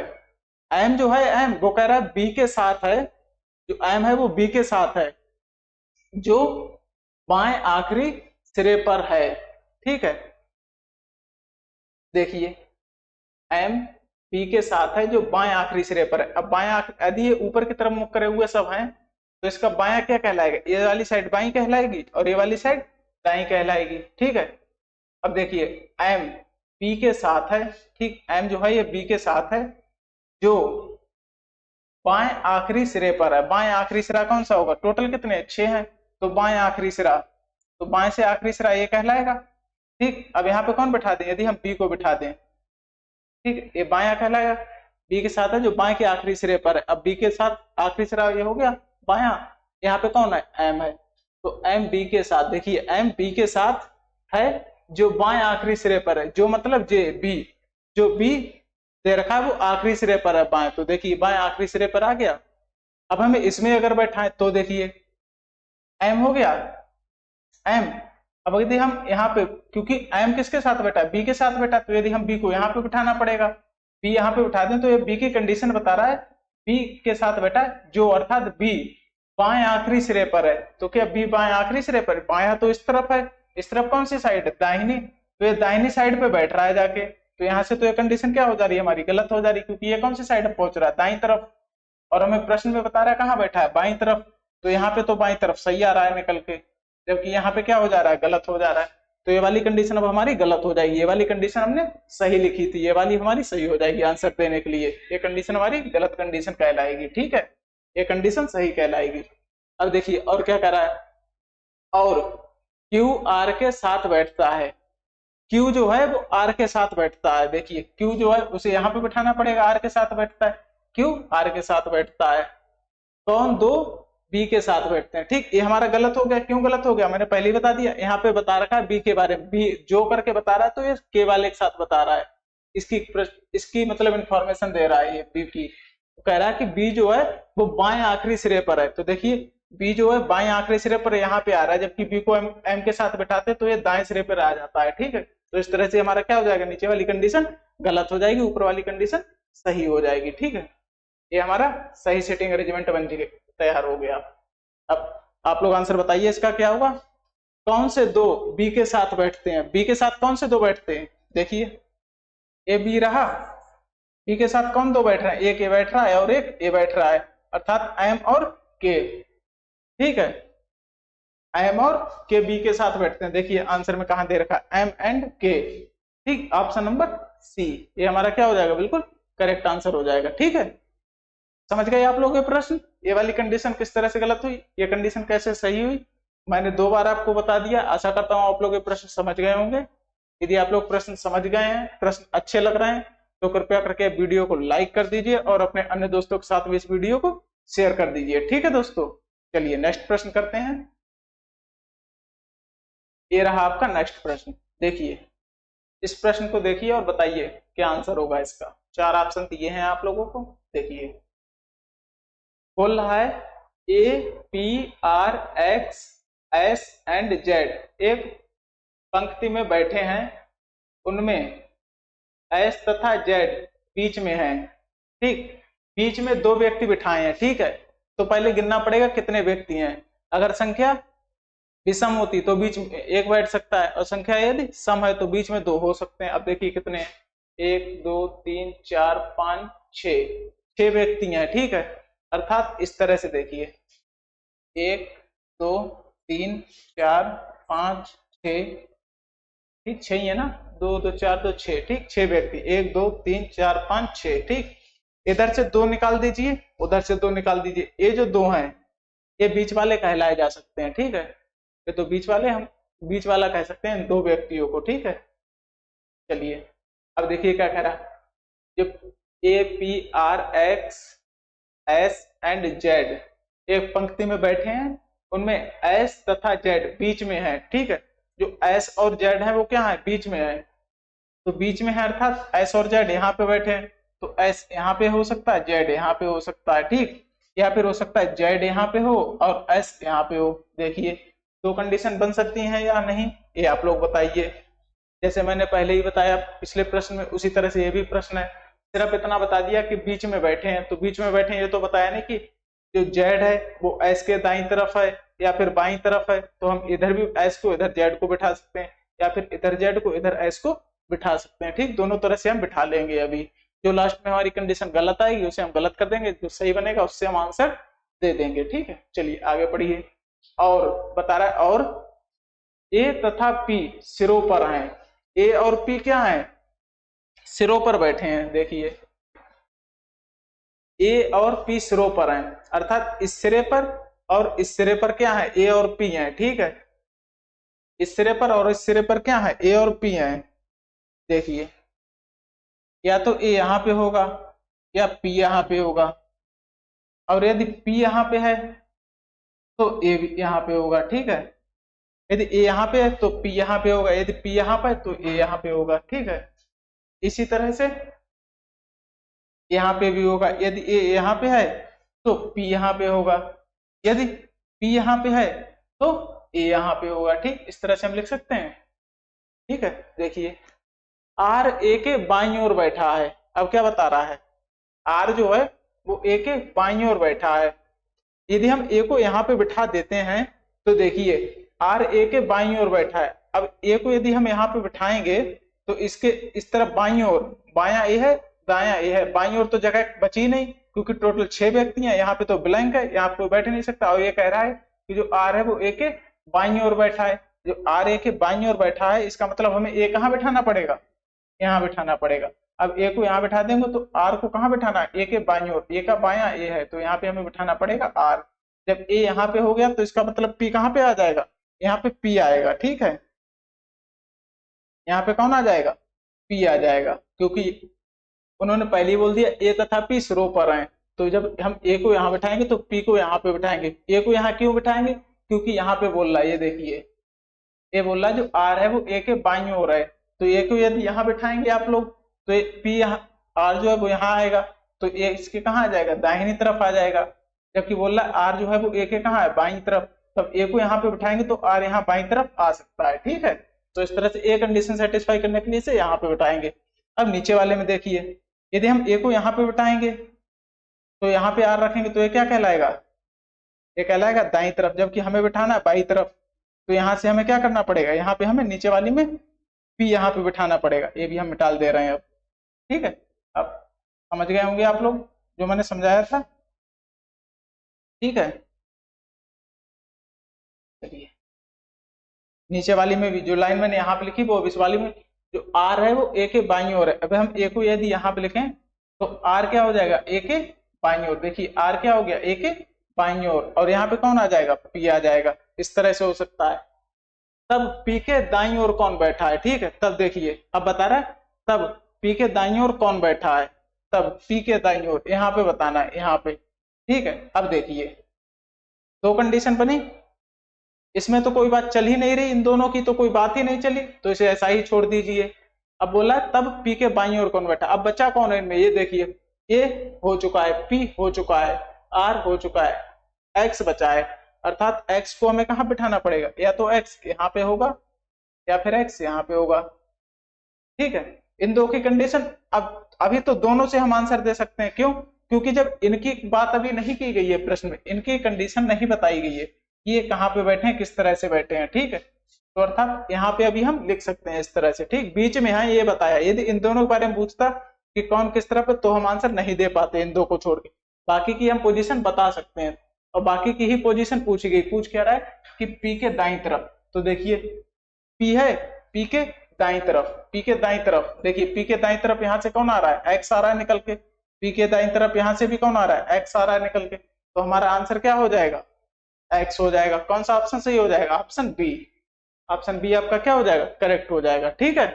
एम जो है, एम वो कह रहा है बी के साथ है, जो एम है वो बी के साथ है जो बाएं आखिरी सिरे पर है। ठीक है, देखिए एम बी के साथ है जो बाएं आखिरी सिरे पर है। अब बाएं आखिरी, यदि ये ऊपर की तरफ मुख करे हुए सब हैं तो इसका बायां क्या कहलाएगा, ये वाली साइड बाईं कहलाएगी और ये वाली साइड दाईं कहलाएगी। ठीक है, अब देखिए एम बी के साथ है, ठीक, एम जो है ये बी के साथ है जो बाएं आखिरी सिरे पर है। बाएं आखिरी सिरा कौन सा होगा, टोटल कितने 6 हैं, तो बाएं आखिरी सिरा, तो बाएं से आखिरी सिरा ये कहलाएगा। ठीक, अब यहाँ पे कौन बिठा दें, यदि हम बी को बिठा दें, ठीक, ये बायां कहलाएगा, बी के साथ है जो बाएं के आखिरी सिरे पर है। अब बी के साथ आखिरी सिरा ये हो गया बायां, यहाँ पे कौन है, एम है, तो एम बी के साथ, देखिए एम बी के साथ है जो बाएं आखिरी सिरे पर है, जो मतलब जे बी, जो बी दे रखा है वो आखिरी सिरे पर है बाएं, तो देखिए बाएं आखिरी सिरे पर आ गया। अब हमें इसमें अगर बैठाएं तो देखिए एम हो गया एम। अब यदि हम यहाँ पे, क्योंकि एम किसके साथ बैठा है, बी के साथ बैठा, तो यदि हम बी को यहाँ पे बिठाना पड़ेगा, बी यहाँ पे उठा दें तो ये बी की कंडीशन बता रहा है बी के साथ बैठा है जो, अर्थात बी बाएं आखिरी सिरे पर है। तो क्या बी बाएं आखिरी सिरे पर, बायां तो इस तरफ है, इस तरफ कौन सी साइड है, दाहिनी, तो ये दाहिनी साइड पे बैठ रहा है जाके, तो यहाँ से तो ये कंडीशन क्या हो जा रही है हमारी, गलत हो जा रही है, क्योंकि ये कौन सी साइड पहुंच रहा है, दाई तरफ, और हमें प्रश्न में बता रहा है कहाँ बैठा है, बाई तरफ, तो यहाँ पे तो बाई तरफ सही आ रहा है निकल के, जबकि यहाँ पे क्या हो जा रहा है, गलत हो जा रहा है। तो ये वाली कंडीशन अब हमारी गलत हो जाएगी, ये वाली कंडीशन हमने सही लिखी थी, ये वाली हमारी सही हो जाएगी आंसर देने के लिए, ये कंडीशन हमारी गलत कंडीशन कहलाएगी। ठीक है, ये कंडीशन सही कहलाएगी। अब देखिए और क्या कर रहा है, और क्यू आर के साथ बैठता है, क्यू जो है वो आर के साथ बैठता है, देखिए क्यू जो है उसे यहाँ पे बिठाना पड़ेगा, आर के साथ बैठता है, क्यू आर के साथ बैठता है, कौन, दो बी के साथ बैठते हैं। ठीक, ये हमारा गलत हो गया, क्यों गलत हो गया, मैंने पहले ही बता दिया, यहाँ पे बता रखा है बी के बारे में, बी जो करके बता रहा है तो ये के वाले के साथ बता रहा है, इसकी मतलब इंफॉर्मेशन दे रहा है ये बी की, कह रहा है कि बी जो है वो बाएं आखिरी सिरे पर है, तो देखिए बी जो है बाएं आखिरी सिरे पर यहाँ पे आ रहा है, जबकि बी को एम के साथ बैठाते तो ये दाएं सिरे पर आ जाता है। ठीक है, तो इस तरह से हमारा क्या हो जाएगा, नीचे वाली कंडीशन गलत हो जाएगी, ऊपर वाली कंडीशन सही हो जाएगी। ठीक है, ये हमारा सही सेटिंग अरेंजमेंट बन तैयार हो गया। अब आप लोग आंसर बताइए इसका क्या होगा, कौन से दो बी के साथ बैठते हैं, बी के साथ कौन से दो बैठते हैं, देखिए ए बी रहा, बी के साथ कौन दो बैठ रहे हैं, एक ए बैठ रहा है और एक ए बैठ रहा है, अर्थात एम और के। ठीक है, एम और के बी के साथ बैठते हैं, देखिए आंसर में कहां दे रखा है, एम एंड के। ठीक, ऑप्शन नंबर सी, ये हमारा क्या हो जाएगा, बिल्कुल करेक्ट आंसर हो जाएगा। ठीक है, समझ गए आप लोग ये प्रश्न, ये वाली कंडीशन किस तरह से गलत हुई, ये कंडीशन कैसे सही हुई, मैंने 2 बार आपको बता दिया। आशा करता हूं आप लोग ये प्रश्न समझ गए होंगे। यदि आप लोग प्रश्न समझ गए हैं, प्रश्न अच्छे लग रहे हैं, तो कृपया करके वीडियो को लाइक कर दीजिए और अपने अन्य दोस्तों के साथ भी इस वीडियो को शेयर कर दीजिए। ठीक है दोस्तों, चलिए नेक्स्ट प्रश्न करते हैं। ये रहा आपका नेक्स्ट प्रश्न, देखिए इस प्रश्न को देखिए और बताइए क्या आंसर होगा इसका। 4 ऑप्शन दिए हैं आप लोगों को, देखिए बोल रहा है A P R x S and Z एक पंक्ति में बैठे हैं, उनमें एस तथा जेड बीच में है। ठीक, बीच में 2 व्यक्ति बिठाए हैं। ठीक है, तो पहले गिनना पड़ेगा कितने व्यक्ति हैं, अगर संख्या विषम होती तो बीच में एक बैठ सकता है, और संख्या यदि सम है तो बीच में 2 हो सकते हैं। अब देखिए कितने हैं, 1 2 3 4 5 6 व्यक्ति हैं। ठीक है, अर्थात इस तरह से देखिए 1 2 3 4 5 6, ठीक 6 ही है ना, 2 2 4 2 6, ठीक 6 व्यक्ति, 1 2 3 4 5 6। ठीक, इधर से 2 निकाल दीजिए, उधर से 2 निकाल दीजिए, ये जो 2 हैं ये बीच वाले कहलाए जा सकते हैं। ठीक है, ये तो बीच वाले, हम बीच वाला कह सकते हैं 2 व्यक्तियों को। ठीक है, चलिए अब देखिए क्या कह रहा है, जो A P R x S and Z एक पंक्ति में बैठे हैं, उनमें एस तथा जेड बीच में है, ठीक है। जो एस और जेड है वो क्या है, बीच में है, तो बीच में है अर्थात एस और जेड यहाँ पे बैठे हैं, तो एस यहाँ पे हो सकता है, जेड यहाँ पे हो सकता है, ठीक, या फिर हो सकता है जेड यहाँ पे हो और एस यहाँ पे हो। देखिए दो कंडीशन बन सकती हैं या नहीं, ये आप लोग बताइए। जैसे मैंने पहले ही बताया पिछले प्रश्न में, उसी तरह से ये भी प्रश्न है, सिर्फ इतना बता दिया कि बीच में बैठे हैं, तो बीच में बैठे हैं ये तो बताया नहीं कि जो जेड है वो एस के दाईं तरफ है या फिर बाईं तरफ है, तो हम इधर भी एस को इधर जेड को बिठा सकते हैं या फिर इधर जेड को इधर एस को बिठा सकते हैं, ठीक, दोनों तरह से हम बिठा लेंगे। अभी जो लास्ट में हमारी कंडीशन गलत आएगी उसे हम गलत कर देंगे, जो सही बनेगा उससे हम आंसर दे देंगे, ठीक है। चलिए आगे बढ़िए। और बता रहा है और ए तथा पी सिरों पर हैं, ए और पी क्या है, सिरों पर बैठे हैं। देखिए ए और पी सिरों पर हैं, अर्थात इस सिरे पर और इस सिरे पर क्या है, ए और पी है, ठीक है। इस सिरे पर और इस सिरे पर क्या है, ए और पी है। देखिए या तो ए यहाँ पे होगा या पी यहाँ पे होगा, और यदि पी यहाँ पे है तो ए भी यहाँ पे होगा, ठीक है। यदि ए यहाँ पे है तो पी यहाँ पे होगा, यदि पी यहाँ पे है तो ए यहाँ पे होगा, ठीक है। इसी तरह से यहाँ पे भी होगा, यदि ए यहाँ पे है तो पी यहाँ पे होगा, यदि पी यहाँ पे है तो ए यहाँ पे होगा, ठीक, इस तरह से हम लिख सकते हैं, ठीक है। देखिए आर ए के बाईं ओर बैठा है, अब क्या बता रहा है, आर जो है वो ए के बाईं ओर बैठा है। यदि हम ए को यहाँ पे बिठा देते हैं तो देखिए आर ए के बाईं ओर बैठा है, अब ए को यदि हम यहाँ पे बिठाएंगे तो इसके इस तरफ बाईं ओर, बायां ए है दायां ए है, बाईं ओर तो जगह बची नहीं क्योंकि टोटल 6 व्यक्ति हैं, यहाँ पे तो ब्लैंक है, यहाँ पे बैठ नहीं सकता। और ये कह रहा है कि जो आर है वो ए के बाईं ओर बैठा है, जो आर ए के बाईं ओर बैठा है इसका मतलब हमें ए कहाँ बिठाना पड़ेगा, यहाँ बिठाना पड़ेगा। अब ए को यहाँ बिठा देंगे तो आर को कहाँ बिठाना है, ए के बाईं ओर, ए का बायां ए है तो यहाँ पे हमें बिठाना पड़ेगा आर। जब ए यहाँ पे हो गया तो इसका मतलब पी कहाँ पे आ जाएगा, यहाँ पे पी आएगा, ठीक है। यहाँ पे कौन आ जाएगा, पी आ जाएगा, क्योंकि उन्होंने पहले ही बोल दिया ए तथा पी सिरों पर हैं, तो जब हम ए को यहाँ बिठाएंगे तो पी को यहाँ पे बिठाएंगे। ए को यहाँ क्यों बिठाएंगे, क्योंकि यहाँ पे बोल रहा है, ये देखिए ये बोल रहा है जो आर है वो ए के बाईं ओर है, तो ए को यदि यहाँ बिठाएंगे आप लोग तो पी यहाँ आर जो है वो यहाँ आएगा, तो ए इसके कहाँ आ जाएगा, दाहिनी तरफ आ जाएगा। जबकि बोल रहा है आर जो है वो ए के कहाँ है, बाईं तरफ, तब ए को यहाँ पे बिठाएंगे तो आर यहाँ बाईं तरफ आ सकता है, ठीक है। तो इस तरह से ए कंडीशन सेटिस्फाई करने के लिए इसे यहाँ पे बिठाएंगे। अब नीचे वाले में देखिए यदि हम ए को यहाँ पे बिठाएंगे तो यहाँ पे आर रखेंगे तो ये क्या कहलाएगा, ये कहलाएगा दाईं तरफ, जबकि हमें बिठाना है बाईं तरफ। तो यहाँ से हमें क्या करना पड़ेगा, यहाँ पे हमें नीचे वाली में पी यहाँ पे बिठाना पड़ेगा, ये भी हम निकाल दे रहे हैं अब, ठीक है। अब समझ गए होंगे आप लोग जो मैंने समझाया था, ठीक है। चलिए नीचे वाली में भी जो लाइन मैंने यहाँ पे लिखी वो इस वाली में जो आर है वो ए के बाईं ओर है। अब हम ए को यदि यहाँ पे लिखें तो आर क्या हो जाएगा, ए के बाईं ओर। देखिए आर क्या हो गया, ए के बाईं ओर, और यहाँ पे कौन आ जाएगा, पी आ जाएगा। इस तरह से हो सकता है। तब पी के दाईं ओर कौन बैठा है, ठीक है। तब देखिए अब बता रहा है तब पी के दाईं ओर कौन बैठा है, तब पी के दाईं ओर यहाँ पे बताना है, यहाँ पे, ठीक है। अब देखिए दो कंडीशन बनी, इसमें तो कोई बात चल ही नहीं रही, इन दोनों की तो कोई बात ही नहीं चली, तो इसे ऐसा ही छोड़ दीजिए। अब बोला तब पी के बाईं ओर कौन बैठा, अब बचा कौन है इनमें, ये देखिए ए हो चुका है, पी हो चुका है, आर हो चुका है, एक्स बचा है, अर्थात एक्स को हमें कहाँ बिठाना पड़ेगा, या तो एक्स यहाँ पे होगा या फिर एक्स यहाँ पे होगा, ठीक है। इन दो की कंडीशन अब अभी तो दोनों से हम आंसर दे सकते हैं, क्यों, क्योंकि जब इनकी बात अभी नहीं की गई है प्रश्न में, इनकी कंडीशन नहीं बताई गई है ये कहाँ पे बैठे हैं, किस तरह से बैठे हैं, ठीक है। तो अर्थात यहाँ पे अभी हम लिख सकते हैं इस तरह से, ठीक। बीच में है ये बताया, यदि इन दोनों के बारे में पूछता कि कौन किस तरफ है तो हम आंसर नहीं दे पाते इन दो को छोड़ के, बाकी की हम पोजीशन बता सकते हैं। और बाकी की ही पोजीशन पूछी गई, पूछ क्या रहा है कि पी के दाईं तरफ, तो देखिए पी है पी के दाईं तरफ, पी के दाईं तरफ, देखिए पी के दाईं तरफ यहाँ से कौन आ रहा है, एक्स आ रहा है निकल के, पी के दाईं तरफ यहाँ से भी कौन आ रहा है, एक्स आ रहा है निकल के, तो हमारा आंसर क्या हो जाएगा, एक्स हो जाएगा। कौन सा ऑप्शन सही हो जाएगा, ऑप्शन बी, ऑप्शन बी आपका क्या हो जाएगा, करेक्ट हो जाएगा, ठीक है।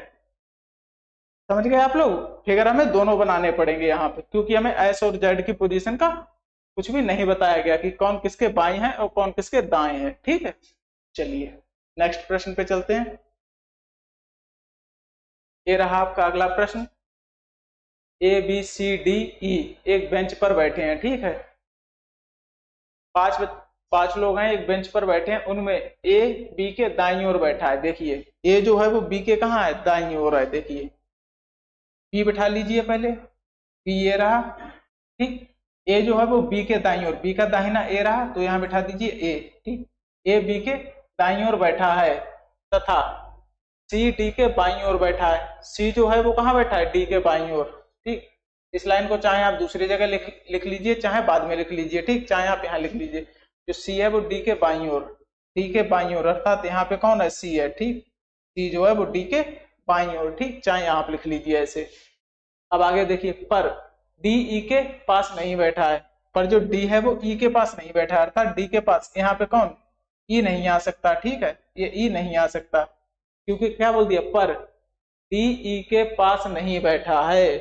समझ गए आप लोग। फिगर हमें दोनों बनाने पड़ेंगे यहाँ पे, क्योंकि हमें एस और जेड की पोजीशन का कुछ भी नहीं बताया गया कि कौन किसके बाएं हैं और कौन किसके दाएं हैं। ठीक है, चलिए नेक्स्ट प्रश्न पे चलते हैं। ये रहा आपका अगला प्रश्न। A B C D E एक बेंच पर बैठे हैं। ठीक है, पांच पांच लोग हैं, एक बेंच पर बैठे हैं, उनमें ए बी के दाईं ओर बैठा है। देखिए ए जो है वो बी के कहाँ है, दाईं ओर है। देखिए बी बैठा लीजिए पहले, बी ये रहा। ठीक, ए जो है वो बी के दाईं ओर, बी का दाहिना ए रहा, तो यहाँ बैठा दीजिए ए। ठीक, ए बी के दाईं ओर बैठा है तथा सी डी के बाईं ओर बैठा है। सी जो है वो कहाँ बैठा है, डी के बाईं ओर। ठीक, इस लाइन को चाहे आप दूसरी जगह लिख लीजिए, चाहे बाद में लिख लीजिए। ठीक, चाहे आप यहाँ लिख लीजिए। जो सी है वो डी के बाईं ओर, डी के बाईं ओर, अर्थात यहाँ पे कौन है, सी है। ठीक, सी जो है वो डी के बाईं ओर। ठीक, चाहे यहाँ आप लिख लीजिए ऐसे। अब आगे देखिए, पर डी ई के पास नहीं बैठा है। पर जो डी है वो ई के पास नहीं बैठा है, अर्थात डी के पास यहाँ पे कौन, ई नहीं आ सकता। ठीक है, ये ई नहीं आ सकता क्योंकि क्या बोल दिया, पर डी ई के पास नहीं बैठा है।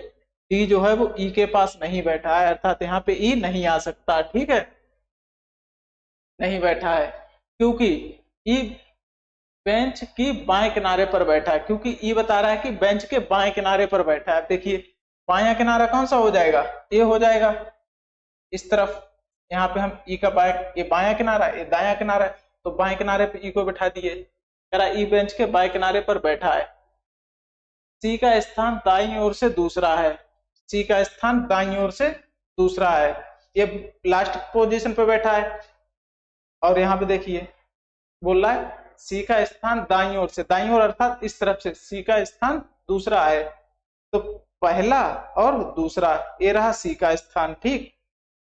डी जो है वो ई के पास नहीं बैठा है, अर्थात यहाँ पे ई नहीं आ सकता। ठीक है, नहीं बैठा है क्योंकि ई बेंच की बाएं किनारे पर बैठा है। क्योंकि ई बता रहा है कि बेंच के बाएं किनारे पर बैठा है। देखिए बायां किनारा कौन सा हो जाएगा, ए हो जाएगा इस तरफ। यहाँ पे हम ई का बाएं, ये बायां किनारा, ये दायां किनारा है, तो बाएं किनारे पे ई को बैठा दिए। कह रहा ई बेंच के बाएं किनारे पर बैठा है। सी का स्थान दाईं ओर से दूसरा है। सी का स्थान दाईं ओर से दूसरा है, ये लास्ट पोजीशन पे बैठा है। और यहाँ पे देखिए बोल रहा है सी का स्थान दाईं ओर से, दाईं ओर अर्थात इस तरफ से सी का स्थान दूसरा है। तो पहला और दूसरा, ये रहा सी का स्थान। ठीक,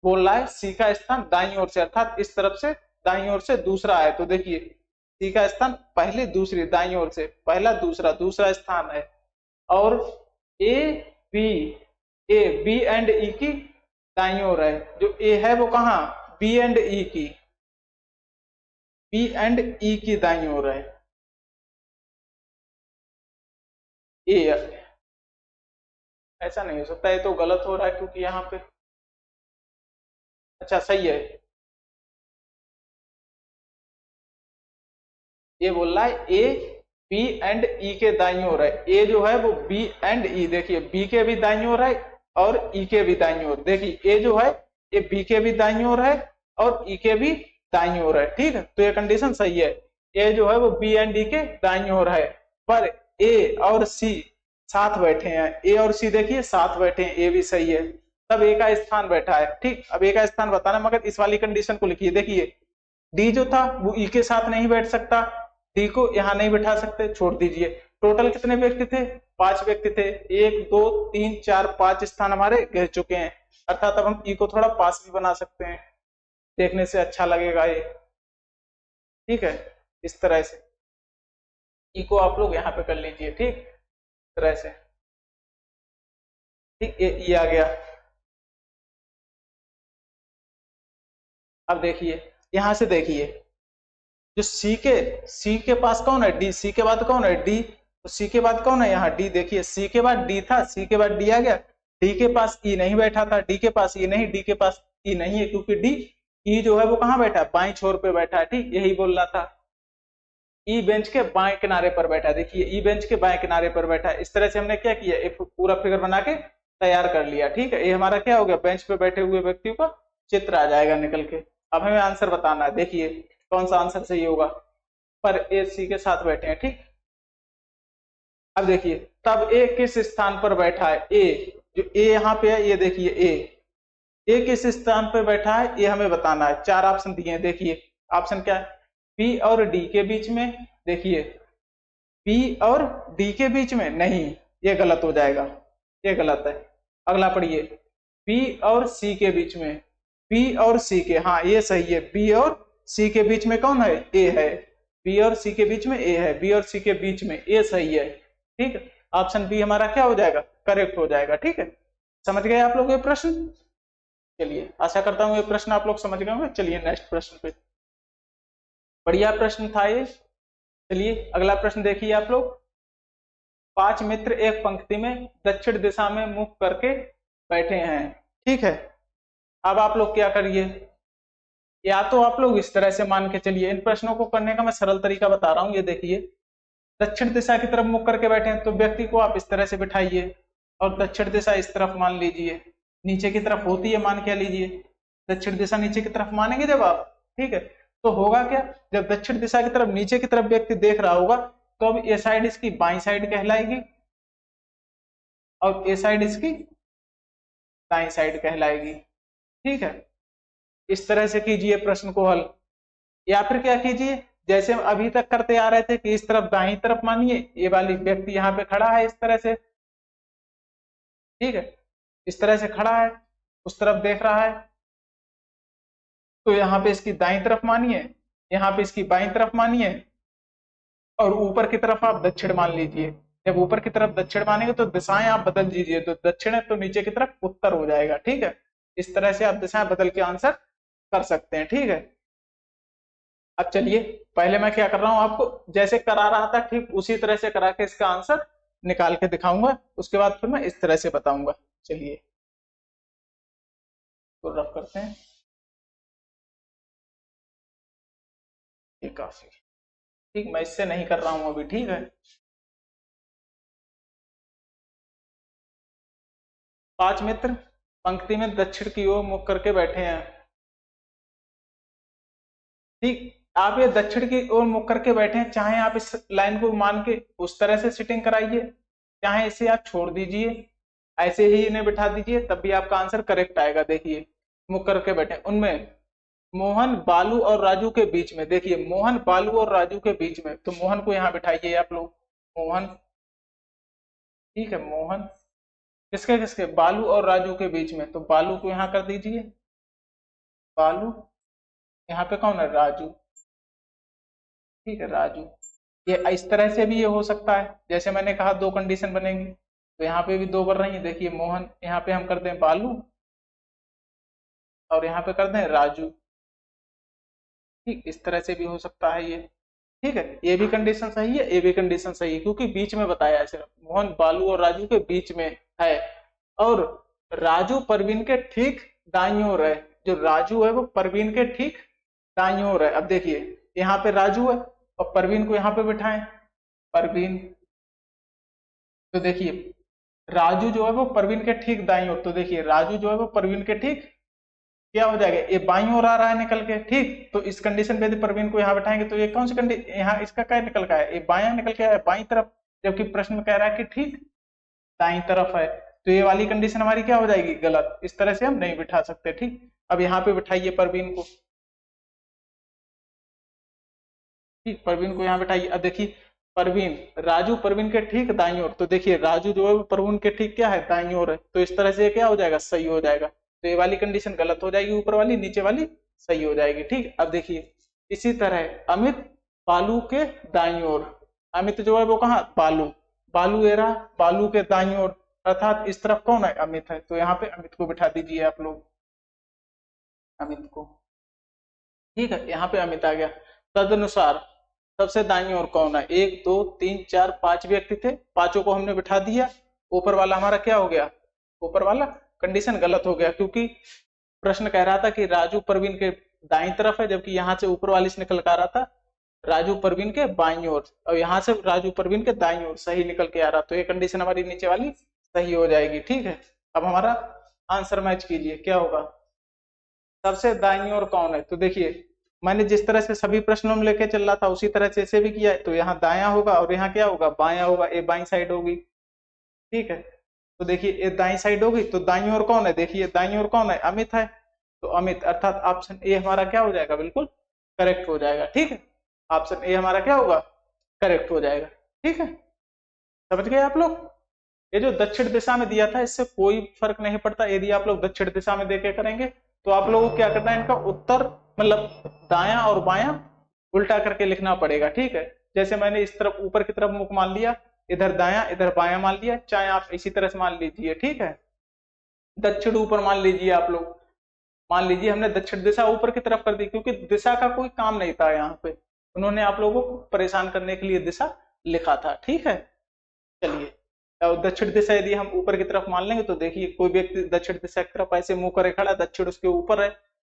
बोल रहा है सी का स्थान दाईं ओर से अर्थात इस तरफ से दाईं ओर से दूसरा है। तो देखिए सी का स्थान पहले दूसरी, दाईं ओर से पहला दूसरा, दूसरा स्थान है। और ए बी एंड ई की दाईं ओर है। जो ए है वो कहाँ, बी एंड ई की, बी एंड ई की दाईं ओर है। ए ऐसा नहीं हो सकता, ये तो गलत हो रहा है क्योंकि यहाँ पे, अच्छा सही है, ये बोल रहा है ए बी एंड ई के दाईं ओर है। ए जो है वो बी एंड ई, देखिए बी के भी दाईं ओर है और ई के भी दाईं ओर। देखिए ए जो है ये बी के भी दाईं ओर है और ई के भी दाईं ओर है। ठीक है, तो ये कंडीशन सही है, ए जो है वो बी एंड ई के दाईं ओर है। पर ए और सी साथ बैठे हैं, ए और सी देखिए साथ बैठे हैं, ए भी सही है, तब ए का स्थान बैठा है। ठीक, अब ए का स्थान बताना, मगर इस वाली कंडीशन को लिखिए। देखिए डी जो था वो ई के साथ नहीं बैठ सकता, डी को यहाँ नहीं बैठा सकते, छोड़ दीजिए। टोटल कितने व्यक्ति थे, 5 व्यक्ति थे, 1 2 3 4 5 स्थान हमारे घेर चुके हैं, अर्थात अब हम ई को थोड़ा पास भी बना सकते हैं, देखने से अच्छा लगेगा ये। ठीक है, इस तरह से ई को आप लोग यहाँ पे कर लीजिए। ठीक, इस तरह से। ठीक, ये ई आ गया। अब देखिए यहां से देखिए, जो सी के पास कौन है, डी, सी के बाद कौन है, डी, तो सी के बाद कौन है यहाँ, डी। देखिए सी के बाद डी था, सी के बाद डी आ गया। डी के पास ई नहीं बैठा था, डी के पास ई नहीं, डी के पास ई नहीं है क्योंकि डी, ई जो है वो कहाँ बैठा है, बाएं छोर पे बैठा है। ठीक, यही बोल रहा था, ई बेंच के बाएं किनारे पर बैठा है। देखिए ई बेंच के बाएं किनारे पर बैठा है। इस तरह से हमने क्या किया, एक पूरा फिगर बना के तैयार कर लिया। ठीक है, ये हमारा क्या हो गया, बेंच पे बैठे हुए व्यक्तियों का चित्र आ जाएगा निकल के। अब हमें आंसर बताना है, देखिए कौन सा आंसर सही होगा। पर ए सी के साथ बैठे हैं। ठीक, अब देखिए तब ए किस स्थान पर बैठा है, ए जो ए यहाँ पे है, ये देखिए ए किस स्थान पर बैठा है ये हमें बताना है। 4 ऑप्शन दिए हैं, देखिए ऑप्शन क्या है, पी और डी के बीच में। देखिए पी और डी के बीच में नहीं, ये गलत हो जाएगा, ये गलत है। अगला पढ़िए, बी और सी के बीच में, बी और सी के, हाँ ये सही है, बी और सी के बीच में कौन है, ए है, बी और सी के बीच में ए है, बी और सी के बीच में ए सही है। ठीक, ऑप्शन बी हमारा क्या हो जाएगा, करेक्ट हो जाएगा। ठीक है, समझ गए आप लोग ये प्रश्न। चलिए आशा करता हूँ ये प्रश्न आप लोग समझ गए होंगे। चलिए नेक्स्ट प्रश्न पे, बढ़िया प्रश्न था ये। चलिए अगला प्रश्न देखिए आप लोग। 5 मित्र एक पंक्ति में दक्षिण दिशा में मुख करके बैठे हैं। ठीक है, अब आप लोग क्या करिए, या तो आप लोग इस तरह से मान के चलिए, इन प्रश्नों को करने का मैं सरल तरीका बता रहा हूं। ये देखिए, दक्षिण दिशा की तरफ मुख करके बैठे हैं तो व्यक्ति को आप इस तरह से बिठाइए और दक्षिण दिशा इस तरफ मान लीजिए, नीचे की तरफ होती है मान क्या लीजिए, दक्षिण दिशा नीचे की तरफ मानेंगे जब आप, ठीक है, तो होगा क्या, जब दक्षिण दिशा की तरफ नीचे की तरफ व्यक्ति देख रहा होगा तो अब ये साइड इसकी बाई साइड कहलाएगी और ये साइड इसकी दाई साइड कहलाएगी, ठीक है। इस तरह से कीजिए प्रश्न को हल, या फिर क्या कीजिए, जैसे हम अभी तक करते आ रहे थे कि इस तरफ दाई तरफ मानिए, ये वाली व्यक्ति यहाँ पे खड़ा है इस तरह से, ठीक है, इस तरह से खड़ा है, उस तरफ देख रहा है, तो यहाँ पे इसकी दाई तरफ मानिए, यहाँ पे इसकी बाई तरफ मानिए और ऊपर की तरफ आप दक्षिण मान लीजिए। जब ऊपर की तरफ दक्षिण मानेंगे तो दिशाएं आप बदल दीजिए, तो दक्षिण है तो नीचे की तरफ उत्तर हो जाएगा, ठीक है। इस तरह से आप दिशाएं बदल के आंसर कर सकते हैं, ठीक है। अब चलिए, पहले मैं क्या कर रहा हूं, आपको जैसे करा रहा था ठीक उसी तरह से करा के इसका आंसर निकाल के दिखाऊंगा, उसके बाद फिर मैं इस तरह से बताऊंगा। चलिए तो रफ करते हैं, ये काफी ठीक, मैं इससे नहीं कर रहा हूं अभी, ठीक है। 5 मित्र पंक्ति में दक्षिण की ओर मुख करके बैठे हैं, ठीक। आप ये दक्षिण की ओर मुख करके बैठे हैं, चाहे आप इस लाइन को मान के उस तरह से सिटिंग कराइए, चाहे इसे आप छोड़ दीजिए, ऐसे ही इन्हें बिठा दीजिए, तब भी आपका आंसर करेक्ट आएगा। देखिए मुख करके बैठे, उनमें मोहन बालू और राजू के बीच में, देखिए मोहन बालू और राजू के बीच में, तो मोहन को यहाँ बिठाइए आप लोग, मोहन, ठीक है, मोहन किसके किसके, बालू और राजू के बीच में, तो बालू को यहाँ कर दीजिए, बालू, यहाँ पे कौन है, राजू, ठीक है, राजू। ये इस तरह से भी ये हो सकता है, जैसे मैंने कहा 2 कंडीशन बनेंगी, तो यहाँ पे भी 2 बन रही है। देखिए मोहन, यहाँ पे हम कर दें बालू और यहाँ पे कर दें राजू, ठीक, इस तरह से भी हो सकता है ये, ठीक है। ये भी कंडीशन सही है, ये भी कंडीशन सही है, क्योंकि बीच में बताया है सिर्फ, मोहन बालू और राजू के बीच में है, और राजू परवीन के ठीक दाईं ओर है, जो राजू है वो परवीन के ठीक दाईं ओर है। अब देखिए यहाँ पे राजू है और परवीन को यहाँ पे बिठाएं, परवीन, तो देखिए राजू जो है वो परवीन के ठीक दाईं ओर, तो देखिए राजू जो है वो परवीन के ठीक क्या हो जाएगा, ये बाईं ओर आ रहा है निकल के, ठीक। तो इस कंडीशन पे यदि परवीन को यहाँ बैठाएंगे तो ये कौन सी कंडीशन, यहाँ इसका क्या निकल का है, ये बायां निकल के आया बाईं तरफ, जबकि प्रश्न में कह रहा है कि ठीक दाईं तरफ है, तो ये वाली कंडीशन हमारी क्या हो जाएगी, गलत। इस तरह से हम नहीं बिठा सकते, ठीक। अब यहाँ पे बिठाइए परवीन को, ठीक, परवीन को यहाँ बिठाइए। अब देखिए परवीन, राजू परवीन के ठीक दाईं ओर, तो देखिए राजू जो है वो परवीन के ठीक क्या है, दाईं ओर है, तो इस तरह से क्या हो जाएगा, सही हो जाएगा। तो ये वाली कंडीशन गलत हो जाएगी, ऊपर वाली, नीचे वाली सही हो जाएगी, ठीक। अब देखिए इसी तरह अमित बालू के दाईं ओर, अमित जो है वो कहा, बालू, बालू ये रहा बालू के दाईं ओर, अर्थात इस तरफ कौन है, अमित है, तो यहाँ पे अमित को बिठा दीजिए आप लोग, अमित को, ठीक है, यहाँ पे अमित आ गया। तदनुसार सबसे दाईं ओर कौन है, 1 2 3 4 5 व्यक्ति थे, पांचों को हमने बिठा दिया, ऊपर वाला हमारा क्या हो गया, ऊपर वाला कंडीशन गलत हो गया, क्योंकि प्रश्न कह रहा था कि राजू परवीन के दाईं तरफ है, जबकि यहाँ से ऊपर वाली से निकल कर आ रहा था राजू परवीन के बाईं ओर, और यहाँ से राजू परवीन के दाईं ओर सही निकल के आ रहा, तो ये कंडीशन हमारी नीचे वाली सही हो जाएगी, ठीक है। अब हमारा आंसर मैच कीजिए, क्या होगा, सबसे दाईं ओर कौन है, तो देखिए मैंने जिस तरह से सभी प्रश्नों में लेके चल रहा था उसी तरह से इसे भी किया है, तो यहाँ दाया होगा और यहाँ क्या होगा, बाया होगा, ये बाई साइड होगी, ठीक है। तो देखिए ये दाई साइड होगी, तो दाई ओर कौन है, देखिए दाई ओर कौन है, अमित है, तो अमित, अर्थात ऑप्शन ए हमारा क्या हो जाएगा, बिल्कुल करेक्ट हो जाएगा, ठीक है। ऑप्शन ए हमारा क्या होगा, करेक्ट हो जाएगा, ठीक है। समझ गए आप लोग। ये जो दक्षिण दिशा में दिया था इससे कोई फर्क नहीं पड़ता, यदि आप लोग दक्षिण दिशा में देके करेंगे तो आप लोगों को क्या करना है, इनका उत्तर मतलब दाया और बाया उल्टा करके लिखना पड़ेगा, ठीक है। जैसे मैंने इस तरफ ऊपर की तरफ मुख मान लिया, इधर दाया इधर बाया मान लिया, चाहे आप इसी तरह से मान लीजिए, ठीक है। दक्षिण ऊपर मान लीजिए आप लोग, मान लीजिए हमने दक्षिण दिशा ऊपर की तरफ कर दी, क्योंकि दिशा का कोई काम नहीं था यहाँ पे, उन्होंने आप लोगों को परेशान करने के लिए दिशा लिखा था, ठीक है। चलिए और दक्षिण दिशा यदि हम ऊपर की तरफ मान लेंगे तो देखिए कोई व्यक्ति दक्षिण दिशा की तरफ ऐसे मुंह करे खड़ा है, दक्षिण उसके ऊपर है,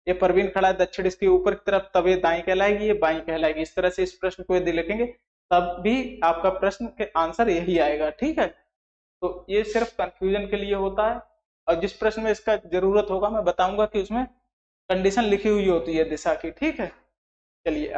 ये प्रवीण खड़ा है दक्षिण इसके ऊपर की तरफ, तब ये दाई कहलाएगी, ये बाई कहलाएगी। इस तरह से इस प्रश्न को यदि लिखेंगे तब भी आपका प्रश्न के आंसर यही आएगा। ठीक है, तो ये सिर्फ कंफ्यूजन के लिए होता है, और जिस प्रश्न में इसका जरूरत होगा मैं बताऊंगा कि उसमें कंडीशन लिखी हुई होती है दिशा की। ठीक है, चलिए।